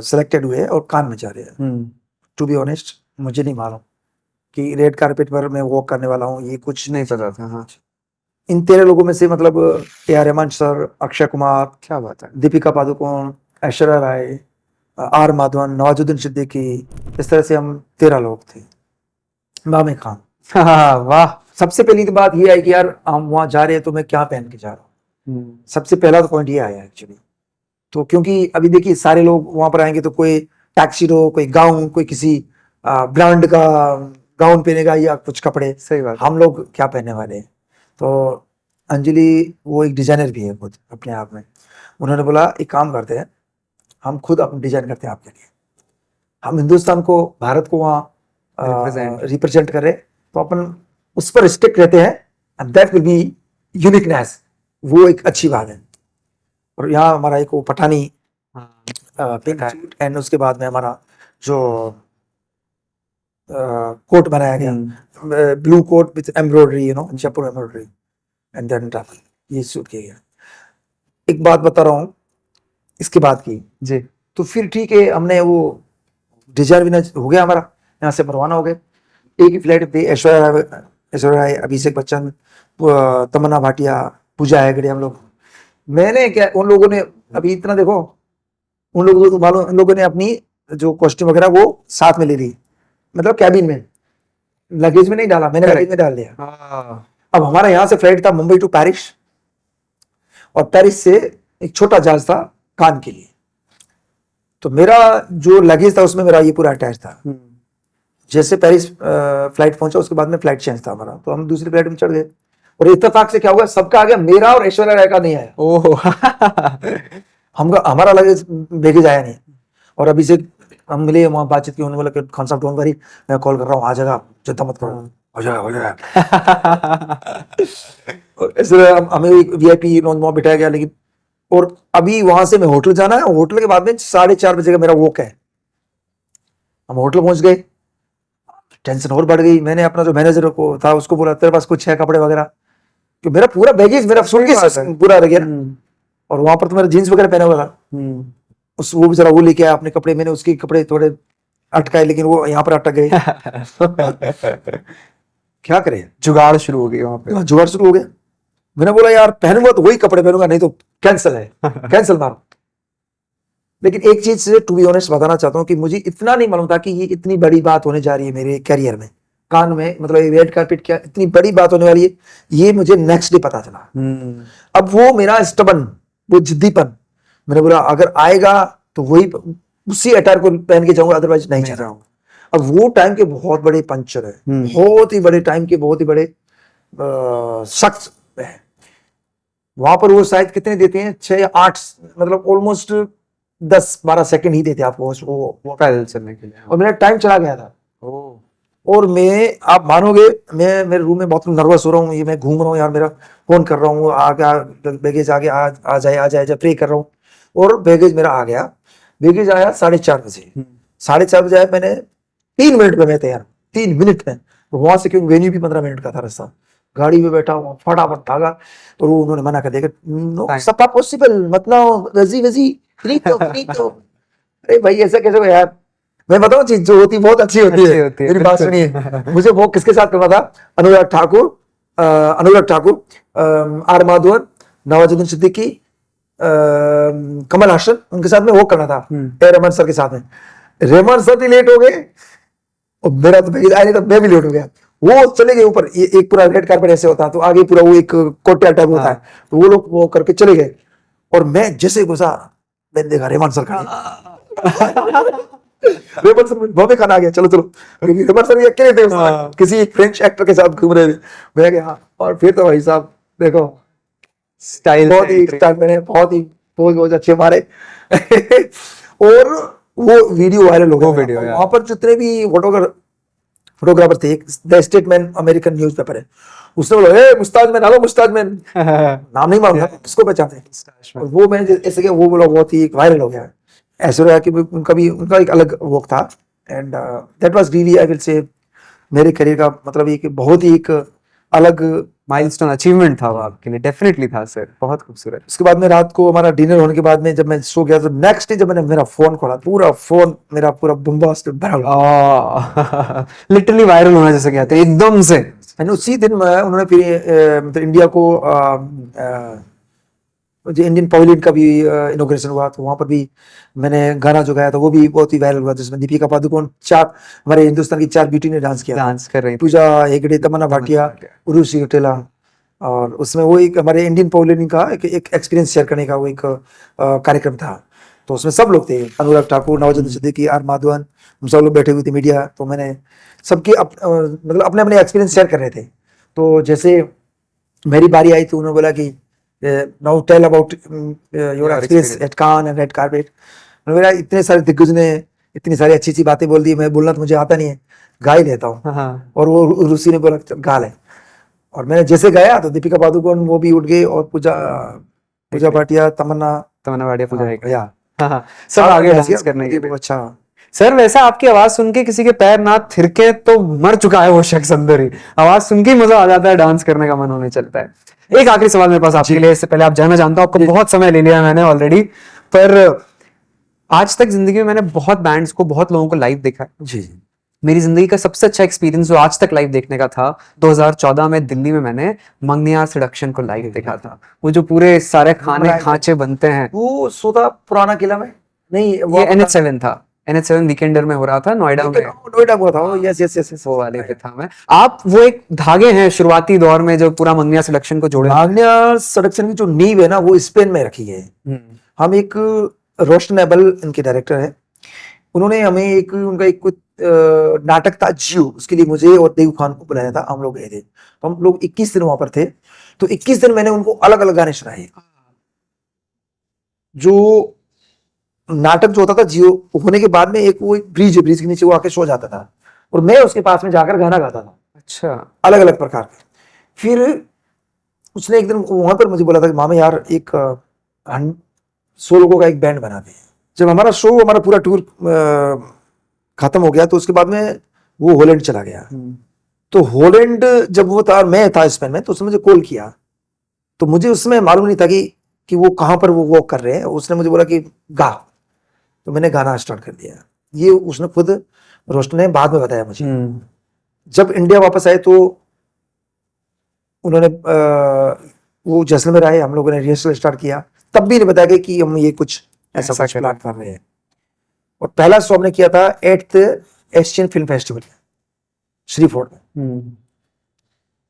सिलेक्टेड हुए और कान में जा रहे हैं। टू बी ऑनेस्ट मुझे नहीं मालूम कि रेड कारपेट पर मैं वॉक करने वाला हूँ, ये कुछ नहीं पता था। हाँ, इन 13 लोगों में से मतलब A.R. रहमान सर, अक्षय कुमार, क्या बात है। दीपिका पादुकोण, ऐश्वर्या राय, R. माधवन, नवाजुद्दीन सिद्दीकी, इस तरह से हम 13 लोग थे। इमाम खान। वाह। सबसे पहली तो बात ये आई कि यार हम वहां जा रहे हैं तो मैं क्या पहन के जा रहा हूँ। सबसे पहला तो पॉइंट ये आया एक्चुअली। तो क्योंकि अभी देखिए सारे लोग वहां पर आएंगे तो कोई टैक्सीडो, कोई गाउन, कोई किसी ब्रांड का गाउन पहनेगा या कुछ कपड़े। सही बात। हम लोग क्या पहनने वाले हैं? तो अंजलि वो एक डिजाइनर भी है खुद अपने आप में। उन्होंने बोला एक काम करते हैं, हम खुद अपने डिजाइन करते हैं आपके लिए। हम हिंदुस्तान को, भारत को वहाँ रिप्रेजेंट कर रहे, तो अपन उस पर स्टिक रहते हैं, and that will be uniqueness. वो एक अच्छी बात है। और यहाँ हमारा एक वो पठानी हाँ, पिंक सूट, एंड उसके बाद में हमारा जो कोट बनाया गया, blue coat with embroidery, Jaipur embroidery, and then ये सूट किया गया। एक बात बता रहा हूँ इसके बाद की, जी। तो फिर ठीक है, हमने वो डिजायर विनर हो गया हमारा, यहाँ से रवाना हो गए। एक ही फ्लाइट पे ऐश्वर्या राय, अभिषेक बच्चन, तमन्ना भाटिया, पूजा हेगड़े, हम लोग। मैंने क्या, उन लोगों ने अभी इतना देखो, उन लोगों को तो मालूम, उन लोगों ने अपनी जो कॉस्ट्यूम वगैरह वो साथ में ले ली, मतलब कैबिन में, लगेज में नहीं डाला, मैंने लगेज में डाल दिया। हाँ, अब हमारा यहाँ से फ्लाइट था मुंबई टू पेरिस, और पेरिस से एक छोटा जहाज था कान के लिए। तो मेरा जो लगेज था उसमें मेरा ये पूरा अटैच था। जैसे पेरिस फ्लाइट पहुंचा, उसके बाद में फ्लाइट चेंज था हमारा, तो हम दूसरी फ्लाइट में चढ़ गए। और इत्तेफाक से क्या हुआ, सबका आ गया, मेरा और ऐश्वर्या राय का नहीं आया। ओह। हमारा लगेज बैगेज आया नहीं। और अभी से हम मिले, वहां बातचीत की, उन्होंने बोला कि खान साहब डोंट वरी, मैं कॉल कर रहा हूँ, आ जाएगा, चिंता मत करो, हो जाएगा हो जाएगा। और ऐसे हमें वीआईपी लॉन्च में बिठाया गया। लेकिन और अभी वहां से मैं होटल जाना है, होटल के बाद में 4:30 बजे का मेरा वॉक है। हम होटल पहुंच गए, टेंशन और बढ़ गई। मैंने अपना जो मैनेजर को था उसको बोला, तेरे पास कुछ है कपड़े वगैरह, तो मेरा पूरा बैगेज, मेरा सूटकेस पूरा रह गया। और वहां पर तो मेरा जीन्स वगैरह पहना हुआ था, उस वो बेचारा वो लेके आया अपने कपड़े, मैंने उसके कपड़े थोड़े अटकाए, लेकिन वो यहाँ पर अटक गए। क्या करें, जुगाड़ शुरू हो गई वहां पे। जुगाड़ शुरू हो गया। मैंने बोला यार पहनूंगा तो वही कपड़े पहनूंगा, नहीं तो कैंसिल है, कैंसिल मारो। लेकिन एक चीज से टू बी ऑनेस्ट बताना चाहता हूँ कि मुझे इतना नहीं मालूम था कि ये इतनी बड़ी बात होने जा रही है मेरे करियर में, कान में, मतलब रेड कार्पेट क्या इतनी बड़ी बात होने वाली है, ये मुझे नेक्स्ट डे पता चला। अब वो मेरा स्टबन, वो जिद्दीपन, मैंने बोला अगर आएगा तो वही उसी अटायर को पहन के जाऊंगा, अदरवाइज नहीं जाऊंगा। अब वो टाइम के बहुत बड़े पंचर है, बहुत ही बड़े टाइम के, बहुत ही बड़े सख्त है। वहां पर वो शायद कितने देते हैं, 6 या 8, मतलब ऑलमोस्ट 10-12 सेकंड ही देते आपको वो पैदल चलने के लिए। और मेरा टाइम चला गया था। और मैं, आप मानोगे, मैं मेरे रूम में बहुत नर्वस हो रहा हूँ, ये मैं घूम रहा हूँ यार, मेरा फोन कर रहा हूँ, आ गया बैगेज, आ गया, आ जाए प्रे कर रहा हूँ। और बैगेज मेरा आ गया, बैगेज आया 4:30 बजे। 4:30 बजे आया, मैंने 3 मिनट में मैं तैयार, 3 मिनट में। वहां से, क्योंकि वेन्यू भी 15 मिनट का था रास्ता, गाड़ी में बैठा हुआ, फटाफट भागा। तो वो उन्होंने मना कर दिया कि नो सपा पॉसिबल, मतलब रजी वजी तो। अरे भाई ऐसा कैसे हो यार, मैं बताऊं, चीज जो होती बहुत अच्छी होती है। मेरी बात सुनिए, मुझे वो किसके साथ करना था, अनुराग ठाकुर, आर माधवन, नवाजुद्दीन सिद्दीकी, कमल हासन, उनके साथ में वो करना था, रहमान सर के साथ में। रहमान सर भी लेट हो गए और मेरा तो आया नहीं, तो मैं भी लेट हो गया। वो चले गए ऊपर, एक पूरा रेड कारपेट ऐसे होता है, तो आगे पूरा वो एक कोटिया टाइप होता है, तो वो लोग वो करके चले गए। और मैं जैसे घुसा, मैंने देखा रहमान सर खड़े। रेमन सर बॉम्बे खाना आ गया, चलो रेमन सर ये अकेले थे, किसी एक फ्रेंच एक्टर के साथ घूम रहे थे। मैं गया, और फिर तो भाई साहब देखो, स्टाइल बहुत ही स्टाइल, मैंने बहुत ही बहुत अच्छे मारे। और वो वीडियो वायरल हो गया। वहां पर जितने भी फोटोग्राफर थे, द स्टेटमैन अमेरिकन न्यूज़पेपर है, उसने बोला ए मुस्ताज मैन, हेलो मुस्ताज मैन, नाम नहीं मालूम किसको पहचानते हैं। और वो मैंने ऐसे किया, वो बोला, बहुत ही वायरल हो गया। ऐश्वर्या की उनका एक अलग वॉक था, and that was really, I will say, मेरे करियर का मतलब एक बहुत ही एक अलग माइलस्टोन अचीवमेंट था वो आपके लिए, डेफिनेटली था सर, बहुत खूबसूरत। उसके बाद में रात को हमारा डिनर होने के बाद में जब मैं सो गया, तो नेक्स्ट डे जब मैंने मेरा फोन खोला, पूरा फोन मेरा पूरा बम्बास्ट भरा, लिटरली वायरल होना जैसे कहते हैं एकदम से। एंड उसी दिन में उन्होंने फिर मतलब इंडिया को जो इंडियन पवेलियन का भी इनॉग्रेशन हुआ, तो वहां पर भी मैंने गाना जो गाया था वो भी बहुत ही वायरल हुआ, जिसमें दीपिका पादुकोण, 4 हमारे हिंदुस्तान की 4 ब्यूटी ने डांस किया, डांस कर रही थी, पूजा हेगड़े, तमन्ना भाटिया, उर्वशी रौतेला। और उसमें वो एक हमारे इंडियन पवेलियन का एक एक्सपीरियंस शेयर करने का वो एक कार्यक्रम था। तो उसमें सब लोग थे, अनुराग ठाकुर, नवाजुद्दीन सिद्दीकी, आर माधवन, हम सब लोग बैठे हुए थे, मीडिया। तो मैंने सबके मतलब अपने अपने एक्सपीरियंस शेयर कर रहे थे। तो जैसे मेरी बारी आई तो उन्होंने बोला कि now tell about your experience at Cannes and red carpet. मेरा इतने सारे दिग्गज ने इतनी सारी अच्छी अच्छी बातें बोल दी, मैं बोलना तो मुझे आता नहीं है, गा ही लेता हूँ। और वो रूसी ने बोला गा ले, और मैंने जैसे गाया तो दीपिका पादुकोण वो भी उठ गई, और पूजा पूजा भाटिया, तमन्ना, तमन्ना भाटिया, पूजा हाँ, हेगड़े, या हाँ, सब आगे डांस करने के ये लिए। बहुत अच्छा। सर वैसा आपकी आवाज सुन के किसी के पैर ना थिरके तो मर चुका है वो शख्स अंदर ही, आवाज सुन के ही मजा आ जाता है, डांस करने का मन होने चलता है। एक आखिरी सवाल मेरे पास आपके लिए, इससे पहले आप जाना, जानता हूं आपको बहुत समय ले लिया मैंने ऑलरेडी, पर आज तक जिंदगी में मैंने बहुत बैंड्स को, बहुत लोगों को लाइव देखा है। जी जी। मेरी जिंदगी का सबसे अच्छा एक्सपीरियंस जो आज तक लाइव देखने का था, 2014 में दिल्ली में मैंने मंगनियार सेडक्शन को लाइव देखा था। वो जो पूरे सारे खाने खांचे बनते हैं, वो सोदा पुराना किला में नहीं, ये NH7 था, NH7 वीकेंडर में हो रहा था नोएडा में, नोएडा में था। यस यस यस, वो वाले पे था मैं। आप वो एक धागे हैं शुरुआती दौर में जो पूरा मंगनिया सेडक्शन को जोड़े। मांगनिया सेडक्शन की जो नींव है ना, वो स्पेन में रखी है। हम एक रोशन एबल इनके डायरेक्टर है, उन्होंने हमें एक उनका एक कुछ नाटक था जियो, उसके लिए मुझे और देव खान को बुलाया था, हम लोग गए थे। तो हम लोग 21 दिन वहां पर थे, तो 21 दिन मैंने उनको अलग अलग गाने सुनाए। जो नाटक जो होता था जियो होने के बाद में, एक वो एक ब्रिज है, ब्रिज के नीचे वो आके सो जाता था और मैं उसके पास में जाकर गाना गाता था। अच्छा। अलग अलग प्रकार के। फिर उसने एक दिन वहां पर मुझे बोला था कि मामा यार एक 100 लोगों का एक बैंड बनाते हैं। जब हमारा शो, हमारा पूरा टूर खत्म हो गया, तो उसके बाद में वो हॉलैंड चला गया। तो हॉलैंड जब वो था, मैं था स्पेन में, तो उसने मुझे कॉल किया। तो मुझे उसमें मालूम नहीं था कि वो कहाँ पर वो वॉक कर रहे हैं। उसने मुझे बोला कि गा, तो मैंने गाना स्टार्ट कर दिया। ये उसने खुद, रोशन ने बाद में बताया मुझे। जब इंडिया वापस आए तो उन्होंने वो जैसलमेर आए, हम लोगों ने रिहर्सल स्टार्ट किया, तब भी नहीं बताया कि हम ये कुछ ऐसा कुछ प्लान कर रहे हैं। और पहला शो हमने किया था 8th एशियन फिल्म फेस्टिवल श्रीफोर्ड में।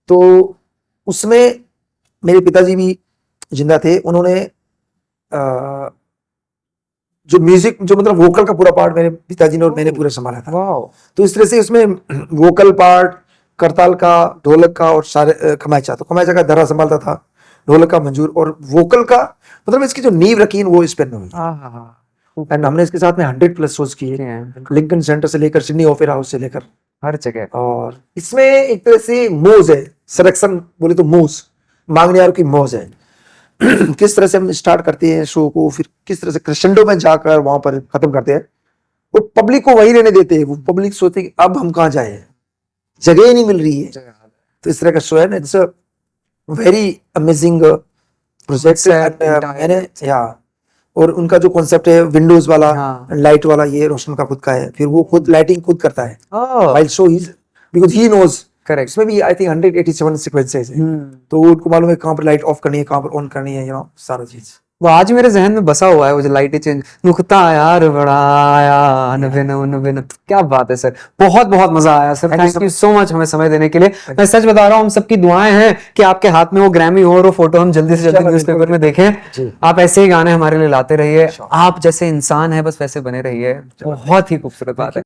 तो उसमें मेरे पिताजी भी जिंदा थे। उन्होंने जो म्यूजिक, जो मतलब वोकल का पूरा पार्ट मेरे पिताजी ने और मैंने पूरा संभाला था। तो इस तरह से उसमें वोकल पार्ट, करताल का, ढोलक का और सारे खमाइचा, तो खमाइचा का दर्रा संभालता था, ढोलक का मंजूर, और वोकल का मतलब इसकी जो नींव रखी वो स्पेन में हुई। एंड हमने इसके साथ में 100+ शोज किए, लिंकन सेंटर से लेकर सिडनी ओपेरा हाउस से लेकर हर जगह। और इसमें एक तरह से मोज है, सिलेक्शन बोले तो मोज, मांगनियार की मोज है। किस तरह से हम स्टार्ट करते हैं शो को, फिर किस तरह से क्रेसेंडो में जाकर वहां पर खत्म करते हैं। वो पब्लिक को वही रहने देते हैं। वो पब्लिक सोचते हैं कि अब हम कहाँ जाए, जगह ही नहीं मिल रही है। तो इस तरह का शो है ना, it's a very amazing project. मैंने और उनका जो कॉन्सेप्ट है विंडोज वाला, लाइट वाला, ये रोशन का खुद का है। फिर वो खुद लाइटिंग खुद करता है while show, because he knows. Correct. इसमें भी आई थिंक 187 सीक्वेंसेस है, तो उनको मालूम है कहाँ पर लाइट ऑफ करनी है, कहाँ पर ऑन करनी है, सारा चीज। वो आज मेरे जहन में बसा हुआ है, वो जो लाइटें चेंज, नुकता यार बड़ा नवे, क्या बात है सर, बहुत बहुत मजा आया sir. Thank you so much हमें समय देने के लिए। मैं सच बता रहा हूँ, हम सबकी दुआएं हैं कि आपके हाथ में वो ग्रैमी हो और वो फोटो हम जल्दी से जल्दी न्यूज़पेपर में देखें। आप ऐसे ही गाने हमारे लिए लाते रहिए, आप जैसे इंसान है बस वैसे बने रहिए। बहुत ही खूबसूरत बात है।